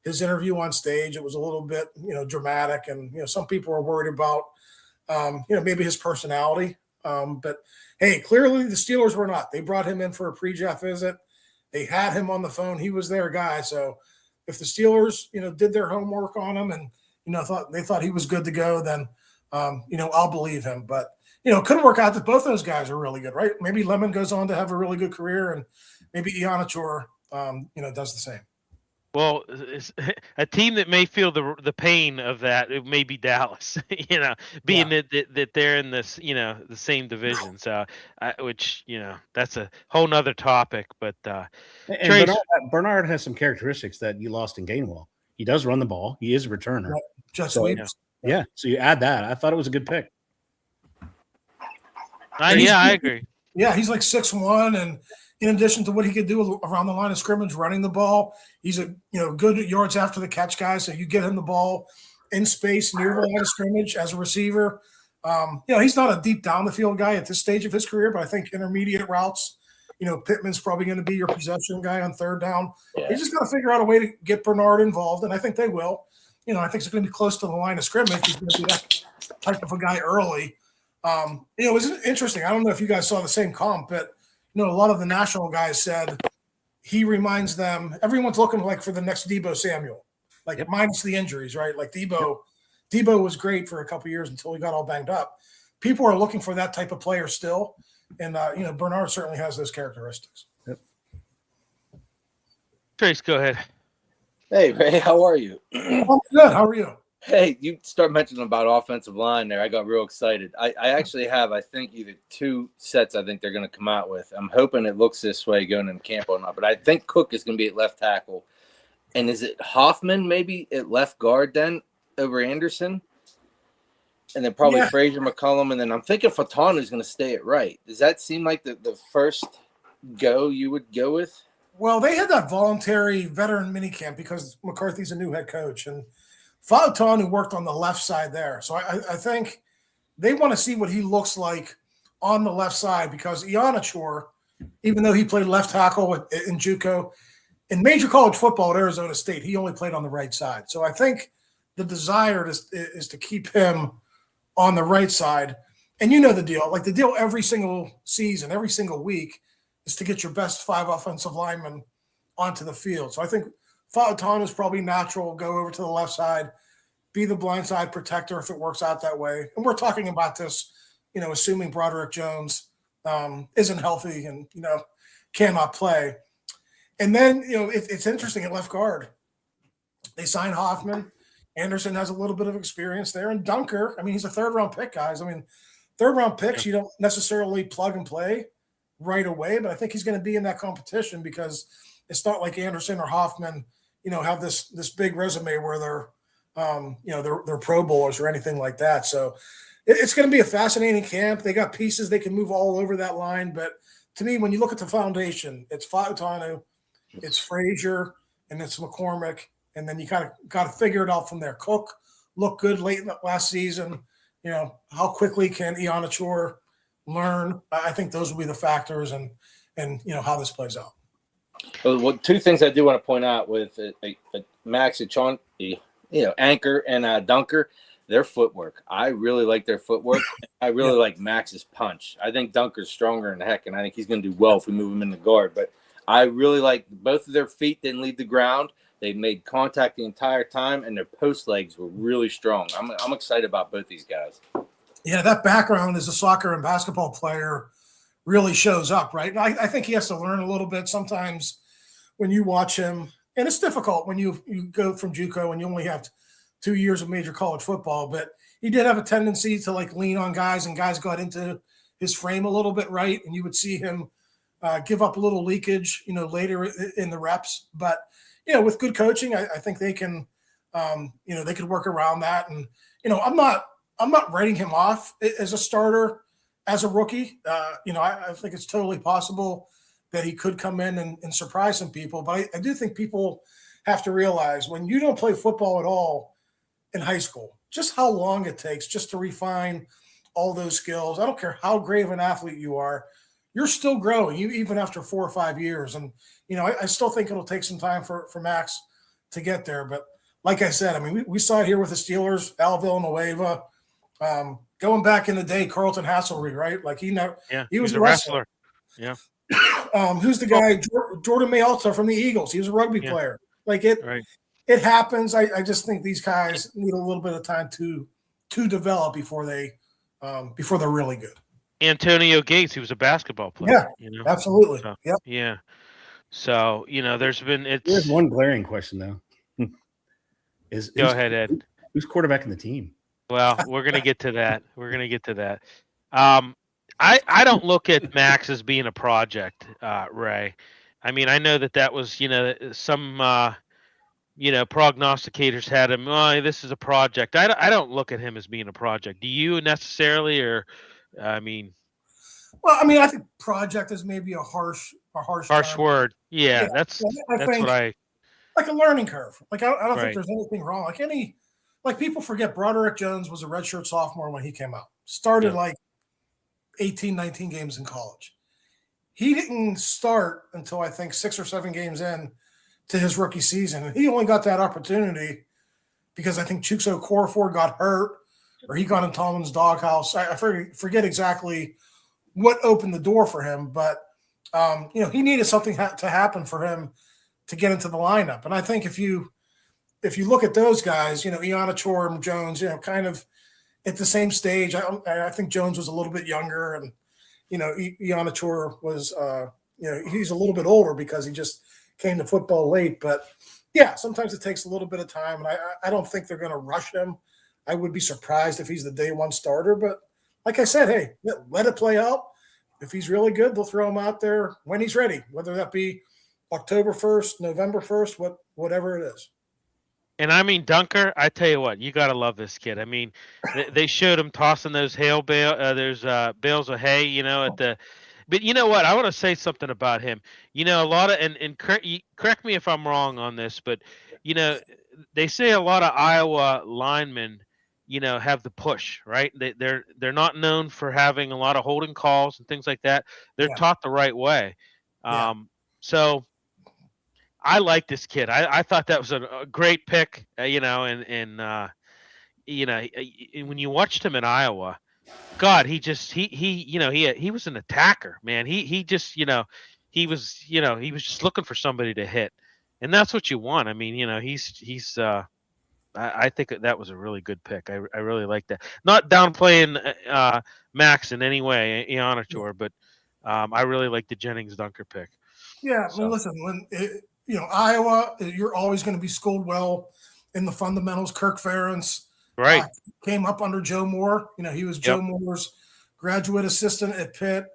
his interview on stage. It was a little bit, dramatic. And, some people were worried about, maybe his personality. But, hey, clearly the Steelers were not. They brought him in for a pre-draft visit. They had him on the phone. He was their guy. So if the Steelers, did their homework on him and, thought he was good to go, then, I'll believe him. But, it couldn't work out that both those guys are really good, right? Maybe Lemon goes on to have a really good career, and maybe Ionichor, does the same. Well, a team that may feel the pain of that, it may be Dallas, being that they're in this, the same division. So, which, that's a whole nother topic. But Bernard has some characteristics that you lost in Gainwell. He does run the ball. He is a returner. Just sweeps. Yeah. So you add that. I thought it was a good pick. I agree. Yeah, he's like 6'1", and in addition to what he could do around the line of scrimmage, running the ball, he's a good yards after the catch guy. So you get him the ball in space near the line of scrimmage as a receiver. He's not a deep down the field guy at this stage of his career, but I think intermediate routes, Pittman's probably going to be your possession guy on third down. Yeah. You just got to figure out a way to get Bernard involved, and I think they will. I think it's going to be close to the line of scrimmage. He's going to be that type of a guy early. It was interesting. I don't know if you guys saw the same comp, but a lot of the national guys said he reminds them. Everyone's looking like for the next Deebo Samuel, minus the injuries, right? Like Deebo was great for a couple years until he got all banged up. People are looking for that type of player still, and Bernard certainly has those characteristics. Yep. Trace, go ahead. Hey, Ray, how are you? I'm good. How are you? Hey, you start mentioning about offensive line there. I got real excited. I actually have, I think, either two sets I think they're going to come out with. I'm hoping it looks this way going in camp or not. But I think Cook is going to be at left tackle. And is it Hoffman maybe at left guard then over Anderson? And then probably Frazier, McCollum. And then I'm thinking Fatano is going to stay at right. Does that seem like the first go you would go with? Well, they had that voluntary veteran minicamp because McCarthy's a new head coach. And Fatano worked on the left side there. So I think they want to see what he looks like on the left side because Ionichor, even though he played left tackle in JUCO, in major college football at Arizona State, he only played on the right side. So I think the desire is to keep him on the right side. And you know the deal. Like the deal every single season, every single week, is to get your best 5 offensive linemen onto the field. So I think Fatano is probably natural, go over to the left side, be the blind side protector if it works out that way. And we're talking about this, assuming Broderick Jones isn't healthy and, cannot play. And then, it's interesting at left guard. They signed Hoffman. Anderson has a little bit of experience there. And Dunker, he's a third-round pick, guys. Third-round picks, you don't necessarily plug and play right away, but I think he's going to be in that competition because it's not like Anderson or Hoffman have this big resume where they're Pro Bowlers or anything like that. So it's going to be a fascinating camp. They got pieces they can move all over that line. But to me, when you look at the foundation, it's Fatano, it's Frazier, and it's McCormick. And then you kind of got to figure it out from there. Cook looked good late in the last season. How quickly can Ionichor learn? I think those will be the factors and how this plays out. Well, two things I do want to point out with Max and Anchor and Dunker, their footwork. I really like their footwork. I really like Max's punch. I think Dunker's stronger than heck, and I think he's going to do well if we move him in the guard. But I really like both of their feet didn't leave the ground. They made contact the entire time, and their post legs were really strong. I'm excited about both these guys. Yeah, that background as a soccer and basketball player really shows up, right? I think he has to learn a little bit sometimes when you watch him. And it's difficult when you go from JUCO and you only have 2 years of major college football. But he did have a tendency to lean on guys, and guys got into his frame a little bit, right? And you would see him give up a little leakage, later in the reps. But, with good coaching, I think they can, they could work around that. And, I'm not writing him off as a starter as a rookie. I think it's totally possible that he could come in and surprise some people. But I do think people have to realize when you don't play football at all in high school, just how long it takes just to refine all those skills. I don't care how great of an athlete you are. You're still growing, even after 4 or 5 years. And, I still think it'll take some time for Max to get there. But like I said, I mean, we saw it here with the Steelers, Al Villanueva, going back in the day, Carlton Hasselry, right? Like he was a wrestler. Yeah. Who's the guy? Jordan Mayalta from the Eagles. He was a rugby player. Like it happens. I just think these guys need a little bit of time to develop before they're really good. Antonio Gates, he was a basketball player. Yeah, absolutely. So, yep. Yeah. So, there's one glaring question though. Go ahead, Ed. Who's quarterbacking the team? Well, we're going to get to that. I don't look at Max as being a project, Ray. I mean, I know that was, some, prognosticators had him. Oh, this is a project. I don't look at him as being a project. Do you necessarily, or, I mean? Well, I mean, I think project is maybe a harsh word. Yeah, that's what I. Like a learning curve. Like I don't think there's anything wrong. Like people forget Broderick Jones was a redshirt sophomore when he came out. Started like 18, 19 games in college. He didn't start until I think 6 or 7 games in to his rookie season. And he only got that opportunity because I think Chuks Okorafor got hurt or he got in Tomlin's doghouse. I forget exactly what opened the door for him, but he needed something to happen for him to get into the lineup. And I think if you look at those guys, Ianachor and Jones, kind of at the same stage. I think Jones was a little bit younger, and Ianachor was he's a little bit older because he just came to football late. But yeah, sometimes it takes a little bit of time, and I don't think they're going to rush him. I would be surprised if he's the day one starter, but like I said, hey, let it play out. If he's really good, they'll throw him out there when he's ready, whether that be October 1st, November 1st, whatever it is. And I mean, Dunker, I tell you what, you got to love this kid. I mean, they showed him tossing those bales of hay, at the. But you know what? I want to say something about him. A lot of and correct me if I'm wrong on this, but they say a lot of Iowa linemen, have the push, right? They're not known for having a lot of holding calls and things like that. They're taught the right way. So I like this kid. I thought that was a great pick, and when you watched him in Iowa, God, he was an attacker, man. He just, he was just looking for somebody to hit, and that's what you want. I mean, he's I think that was a really good pick. I really like that. Not downplaying Max in any way, Ianachor, but I really like the Jennings Dunker pick. Yeah, so. Well, listen, when Iowa, you're always going to be schooled well in the fundamentals. Kirk Ferentz came up under Joe Moore. He was Joe Moore's graduate assistant at Pitt.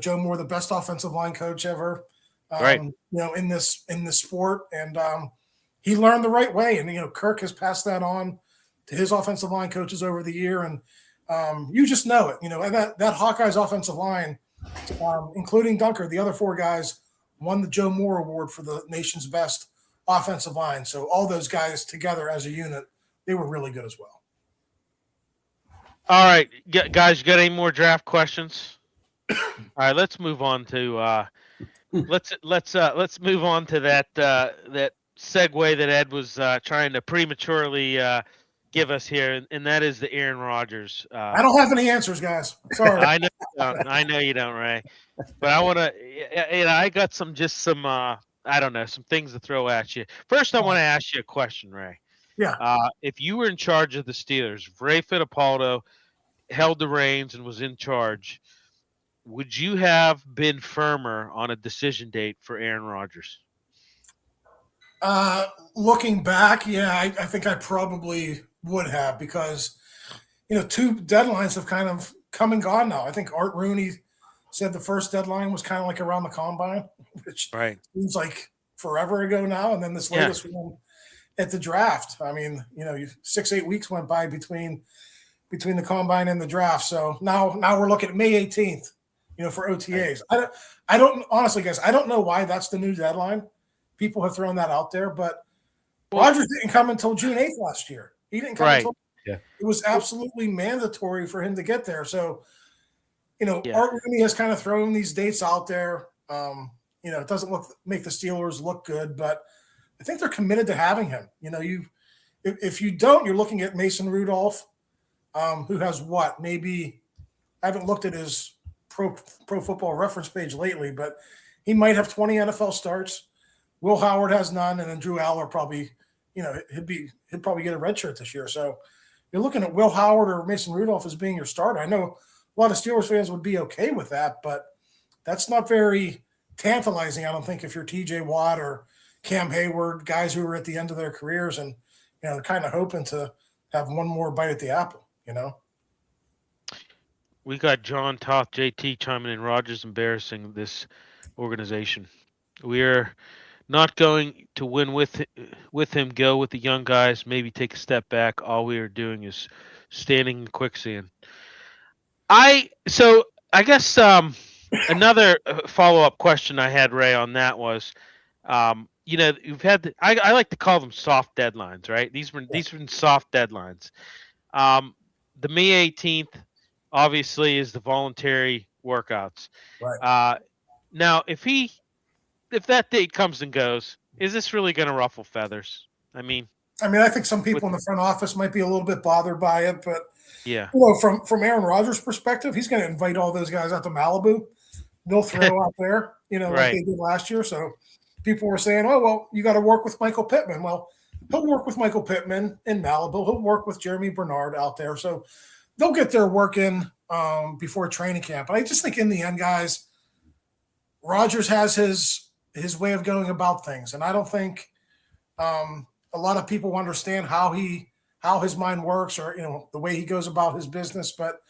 Joe Moore, the best offensive line coach ever. In this sport, and he learned the right way. And Kirk has passed that on to his offensive line coaches over the year, and you just know it. And that Hawkeyes offensive line, including Dunker, the other 4 guys, won the Joe Moore Award for the nation's best offensive line. So all those guys together as a unit, they were really good as well. All right, guys, you got any more draft questions? All right, let's move on to let's move on to that segue that Ed was trying to prematurely give us here, and that is the Aaron Rodgers. I don't have any answers, guys. Sorry. I know you don't, Ray. But I want to. I got some I don't know, some things to throw at you. First, I want to ask you a question, Ray. Yeah. If you were in charge of the Steelers, if Ray Fittipaldo held the reins and was in charge, would you have been firmer on a decision date for Aaron Rodgers? Looking back, I think I probably would have, because 2 deadlines have kind of come and gone now. I think Art Rooney said the first deadline was kind of like around the combine, which seems like forever ago now, and then this latest one at the draft. I mean, 6-8 weeks went by between the combine and the draft. So now we're looking at May 18th, for OTAs. I don't honestly, guys, I don't know why that's the new deadline. People have thrown that out there, but Rodgers didn't come until June 8th last year. He didn't come until Yeah. It was absolutely mandatory for him to get there. So, Art Rooney has kind of thrown these dates out there. It doesn't make the Steelers look good, but I think they're committed to having him. If you don't, you're looking at Mason Rudolph, who has maybe I haven't looked at his pro football reference page lately, but he might have 20 NFL starts. Will Howard has none, and then Drew Aller probably, he'd probably get a red shirt this year. So you're looking at Will Howard or Mason Rudolph as being your starter. I know a lot of Steelers fans would be okay with that, but that's not very tantalizing, I don't think, if you're TJ Watt or Cam Hayward, guys who are at the end of their careers and, kind of hoping to have one more bite at the apple, We got John Toth, JT chiming in. Rogers embarrassing this organization. We're not going to win with him. Go with the young guys. Maybe take a step back. All we are doing is standing in quicksand. I guess another follow-up question I had, Ray, on that was, you've had I like to call them soft deadlines, right? These were soft deadlines. The May 18th obviously is the voluntary workouts. Right. Now, if that date comes and goes, is this really going to ruffle feathers? I think some people in the front office might be a little bit bothered by it, but yeah, from Aaron Rodgers' perspective, he's going to invite all those guys out to Malibu. They'll throw out there, like they did last year. So people were saying, "Oh, well, you got to work with Michael Pittman." Well, he'll work with Michael Pittman in Malibu. He'll work with Jeremy Bernard out there. So they'll get their work in before training camp. But I just think in the end, guys, Rodgers has his way of going about things, and I don't think a lot of people understand how his mind works or the way he goes about his business. But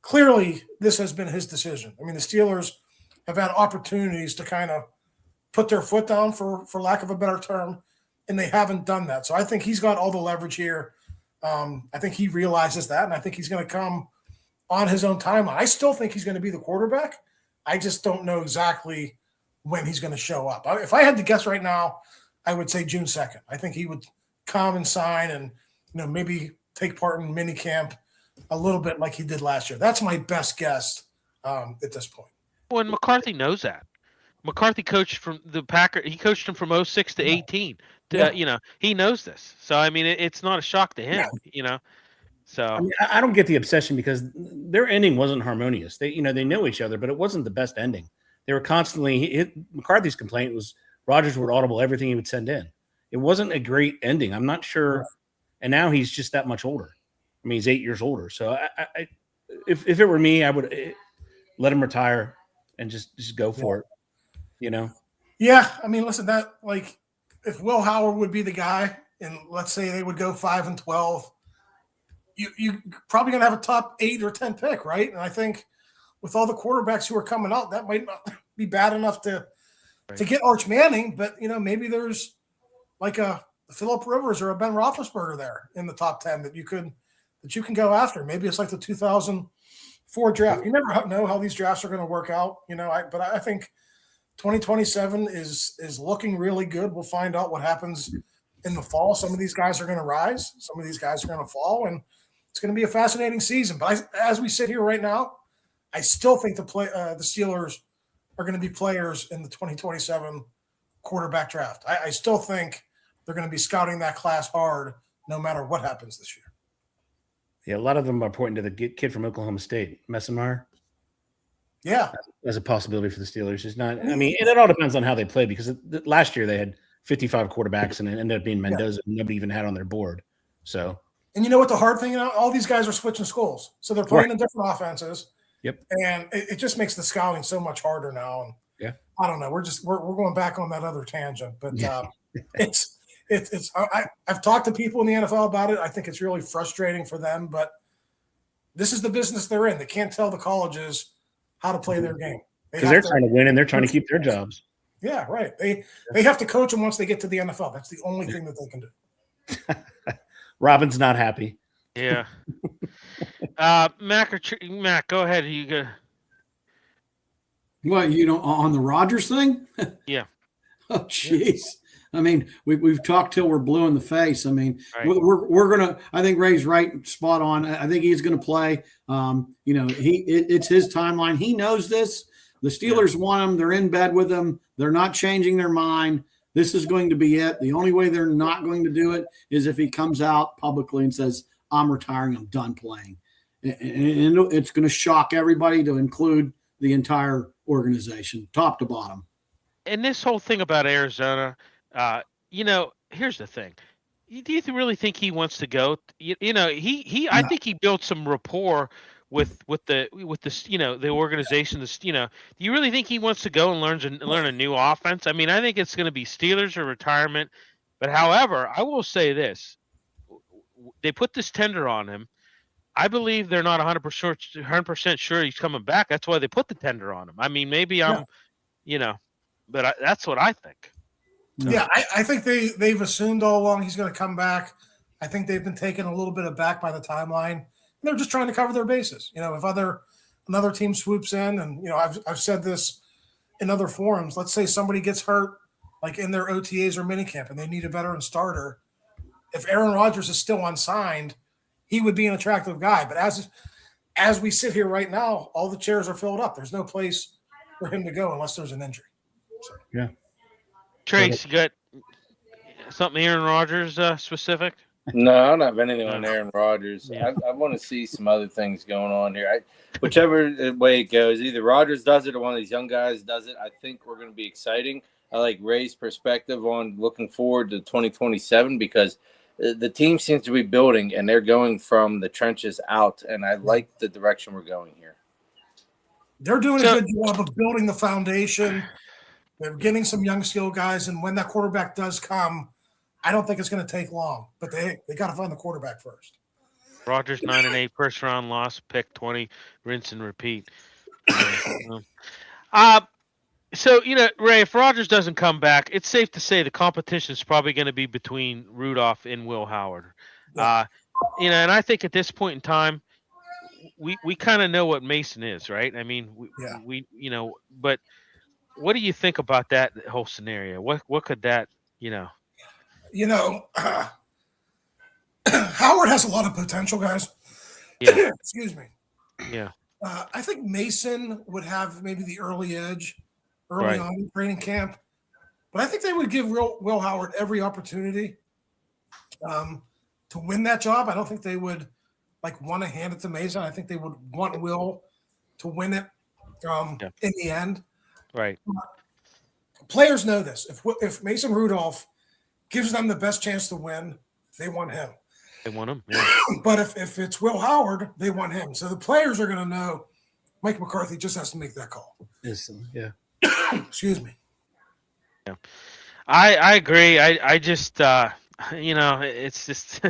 clearly, this has been his decision. The Steelers have had opportunities to kind of put their foot down, for lack of a better term, and they haven't done that. So I think he's got all the leverage here. I think he realizes that, and I think he's going to come on his own timeline. I still think he's going to be the quarterback. I just don't know exactly when he's going to show up. If I had to guess right now, I would say June 2nd. I think he would come and sign and maybe take part in mini camp a little bit like he did last year. That's my best guess at this point. Well, and McCarthy knows that. McCarthy coached from the Packers. He coached him from 06 to 18. He knows this. So, it's not a shock to him, So I don't get the obsession because their ending wasn't harmonious. They know each other, but it wasn't the best ending. They were constantly McCarthy's complaint was Rodgers would audible everything he would send in. It wasn't a great ending. I'm not sure. And now he's just that much older. He's 8 years older. So if it were me, I would let him retire and just go for it. Yeah. Listen, that if Will Howard would be the guy and let's say they would go 5-12, you probably going to have a top 8 or 10 pick, right? And I think with all the quarterbacks who are coming out, that might not be bad enough to get Arch Manning, but maybe there's like a Phillip Rivers or a Ben Roethlisberger there in the top 10 that you can go after. Maybe it's like the 2004 draft. You never know how these drafts are going to work out, but I think 2027 is looking really good. We'll find out what happens in the fall. Some of these guys are going to rise. Some of these guys are going to fall, and it's going to be a fascinating season. But as we sit here right now, I still think the Steelers are going to be players in the 2027 quarterback draft. I still think they're going to be scouting that class hard no matter what happens this year. Yeah, a lot of them are pointing to the kid from Oklahoma State, Messemeyer. Yeah. As a possibility for the Steelers. It's not, and it all depends on how they play because last year they had 55 quarterbacks and it ended up being Mendoza and nobody even had on their board. So, and you know what the hard thing, all these guys are switching schools. So they're playing in different offenses. Yep. And it just makes the scouting so much harder now. And yeah, I don't know. We're going back on that other tangent, but I've talked to people in the NFL about it. I think it's really frustrating for them, but this is the business they're in. They can't tell the colleges how to play their game. Because they're trying to win and they're trying to keep their jobs. Yeah, right. They have to coach them once they get to the NFL. That's the only thing that they can do. Robin's not happy. Yeah. Mac, go ahead. You go. What, on the Rodgers thing? Yeah. Oh, jeez. I mean, we've talked till we're blue in the face. I mean, we're gonna. I think Ray's right, spot on. I think he's going to play. It's his timeline. He knows this. The Steelers want him. They're in bed with him. They're not changing their mind. This is going to be it. The only way they're not going to do it is if he comes out publicly and says, "I'm retiring. I'm done playing," and it's going to shock everybody, to include the entire organization, top to bottom. And this whole thing about Arizona, here's the thing. Do you really think he wants to go? I think he built some rapport with the organization. Do you really think he wants to go and learn a new offense? I mean, I think it's going to be Steelers or retirement. But however, I will say this: they put this tender on him. I believe they're not 100% sure he's coming back. That's why they put the tender on him. I mean, maybe but that's what I think. Yeah, I think they've assumed all along he's going to come back. I think they've been taken a little bit aback by the timeline. They're just trying to cover their bases. If another team swoops in, and I've said this in other forums. Let's say somebody gets hurt, like in their OTAs or minicamp, and they need a veteran starter. If Aaron Rodgers is still unsigned, he would be an attractive guy. But as we sit here right now, all the chairs are filled up. There's no place for him to go unless there's an injury. So. Yeah. Trace, you got something Aaron Rodgers specific? No, I don't have anything on Aaron Rodgers. Yeah. I want to see some other things going on here. Whichever way it goes, either Rodgers does it or one of these young guys does it, I think we're going to be exciting. I like Ray's perspective on looking forward to 2027 because the team seems to be building, and they're going from the trenches out, and I like the direction we're going here. They're doing a good job of building the foundation. They're getting some young skill guys, and when that quarterback does come, I don't think it's going to take long. But they got to find the quarterback first. Rodgers 9-8, first round loss, pick 20, rinse and repeat. So, Ray, if Rodgers doesn't come back, it's safe to say the competition is probably going to be between Rudolph and Will Howard. Yeah. And I think at this point in time, we kind of know what Mason is, right? I mean, but what do you think about that whole scenario? What could that, Howard has a lot of potential, guys. Yeah. Excuse me. Yeah. I think Mason would have maybe the early edge on in training camp, but I think they would give Will Howard every opportunity to win that job. I don't think they would want to hand it to Mason. I think they would want Will to win it in the end. Right. Players know this. If Mason Rudolph gives them the best chance to win, they want him. They want him. Yeah. But if it's Will Howard, they want him. So the players are going to know Mike McCarthy just has to make that call. Yeah. Excuse me. Yeah. I agree. I just it's just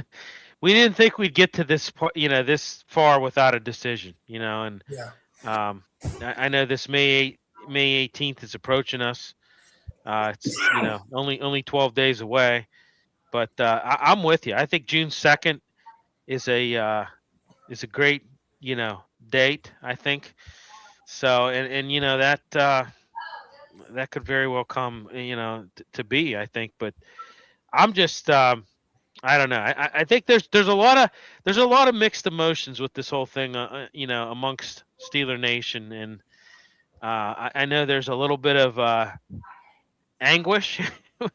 we didn't think we'd get to this this far without a decision, and I know this May 18th is approaching us. It's only 12 days away, but I'm with you. I think June 2nd is a great date. I think so, and that could very well come to be. I think, but I'm just I don't know. I think there's a lot of mixed emotions with this whole thing, amongst Steeler Nation, and I know there's a little bit of anguish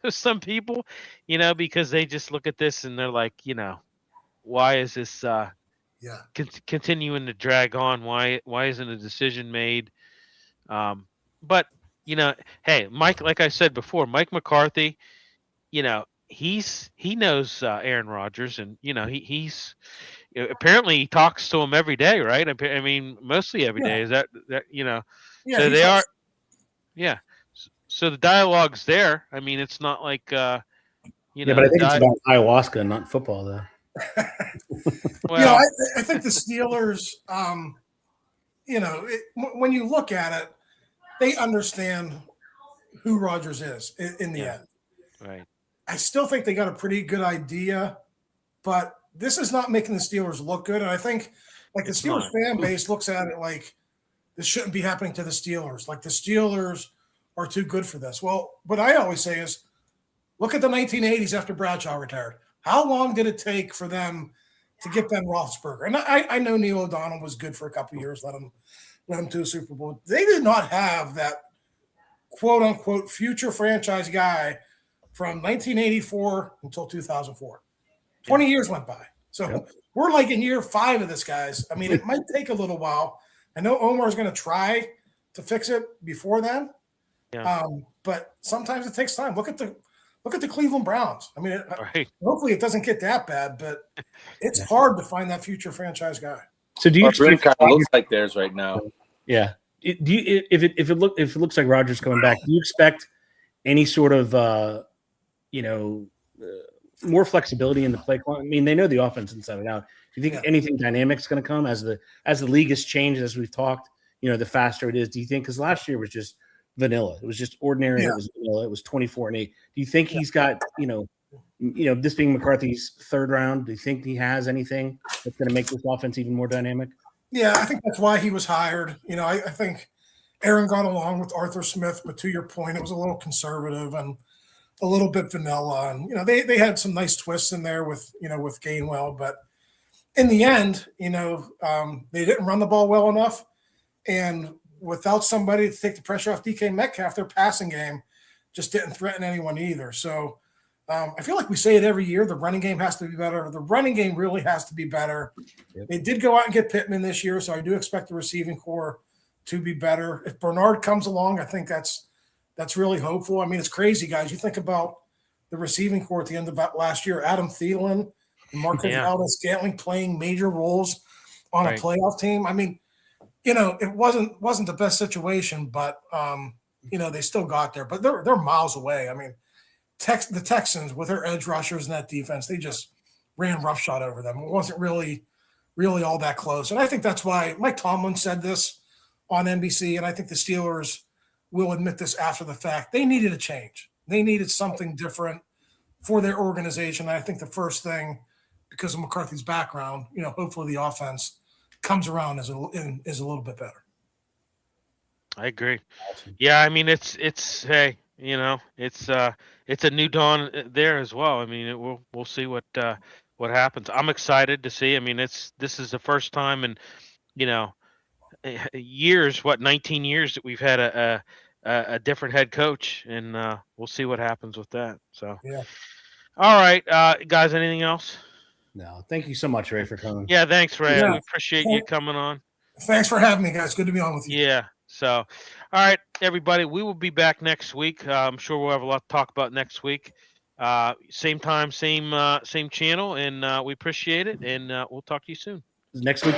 with some people, because they just look at this and they're like, why is this continuing to drag on? Why isn't a decision made? But hey, Mike, like I said before, Mike McCarthy, he knows Aaron Rodgers, and he's apparently he talks to him every day, right? I mean, mostly every day. Is that Yeah, so they are. Yeah. So the dialogue's there. I mean, it's not like but I think it's about ayahuasca, not football, though. Well, I think the Steelers, when you look at it, they understand who Rodgers is in the end. Right. I still think they got a pretty good idea, but this is not making the Steelers look good. And I think, the Steelers fan base looks at it like this shouldn't be happening to the Steelers. Like the Steelers are too good for this. Well, what I always say is Look at the 1980s after Bradshaw retired. How long did it take for them to get Ben Roethlisberger? And I know Neil O'Donnell was good for a couple of years, let him to a Super Bowl. They did not have that quote unquote future franchise guy from 1984 until 2004. 20 years went by. So we're like in year 5 of this, guys. I mean, it might take a little while. I know Omar's going to try to fix it before then. Yeah. But sometimes it takes time. Look at the Cleveland Browns. I mean, hopefully it doesn't get that bad, but it's hard to find that future franchise guy. So do you expect kind of looks like theirs right now? Yeah. Do you if it looks like Rodgers coming back, do you expect any sort of more flexibility in the play clock? I mean, they know the offense inside and out. Do you think anything dynamic is going to come as the league has changed, as we've talked? The faster it is. Do you think, because last year was just vanilla, it was just ordinary. It was vanilla. It was 24-8. Do you think he's got this being McCarthy's 3rd round? Do you think he has anything that's going to make this offense even more dynamic? Yeah, I think that's why he was hired. I think Aaron got along with Arthur Smith, but to your point, it was a little conservative and a little bit vanilla. And, they had some nice twists in there with Gainwell, but in the end, they didn't run the ball well enough. And without somebody to take the pressure off DK Metcalf, their passing game just didn't threaten anyone either. So I feel like we say it every year, the running game has to be better. The running game really has to be better. Yep. They did go out and get Pittman this year, so I do expect the receiving core to be better. If Bernard comes along, I think that's really hopeful. I mean, it's crazy, guys. You think about the receiving core at the end of last year, Adam Thielen and Marcus Valdes-Scantling playing major roles on a playoff team. I mean, it wasn't the best situation, but they still got there. But they're miles away. I mean, the Texans with their edge rushers and that defense, they just ran roughshod over them. It wasn't really all that close. And I think that's why Mike Tomlin said this on NBC, and I think the Steelers will admit this after the fact. They needed a change. They needed something different for their organization. And I think the first thing, because of McCarthy's background, hopefully the offense comes around is a little bit better. I agree. Yeah, I mean it's hey, it's a new dawn there as well. I mean, we'll see what happens. I'm excited to see. I mean, this is the first time in years, 19 years that we've had a different head coach, and we'll see what happens with that. So all right, guys, anything else? No, thank you so much, Ray, for coming. Yeah, thanks, Ray. We appreciate you coming on. Thanks for having me, guys. Good to be on with you. Yeah. So, all right, everybody, we will be back next week. I'm sure we'll have a lot to talk about next week. Same time, same channel, and we appreciate it. And we'll talk to you soon. Next week.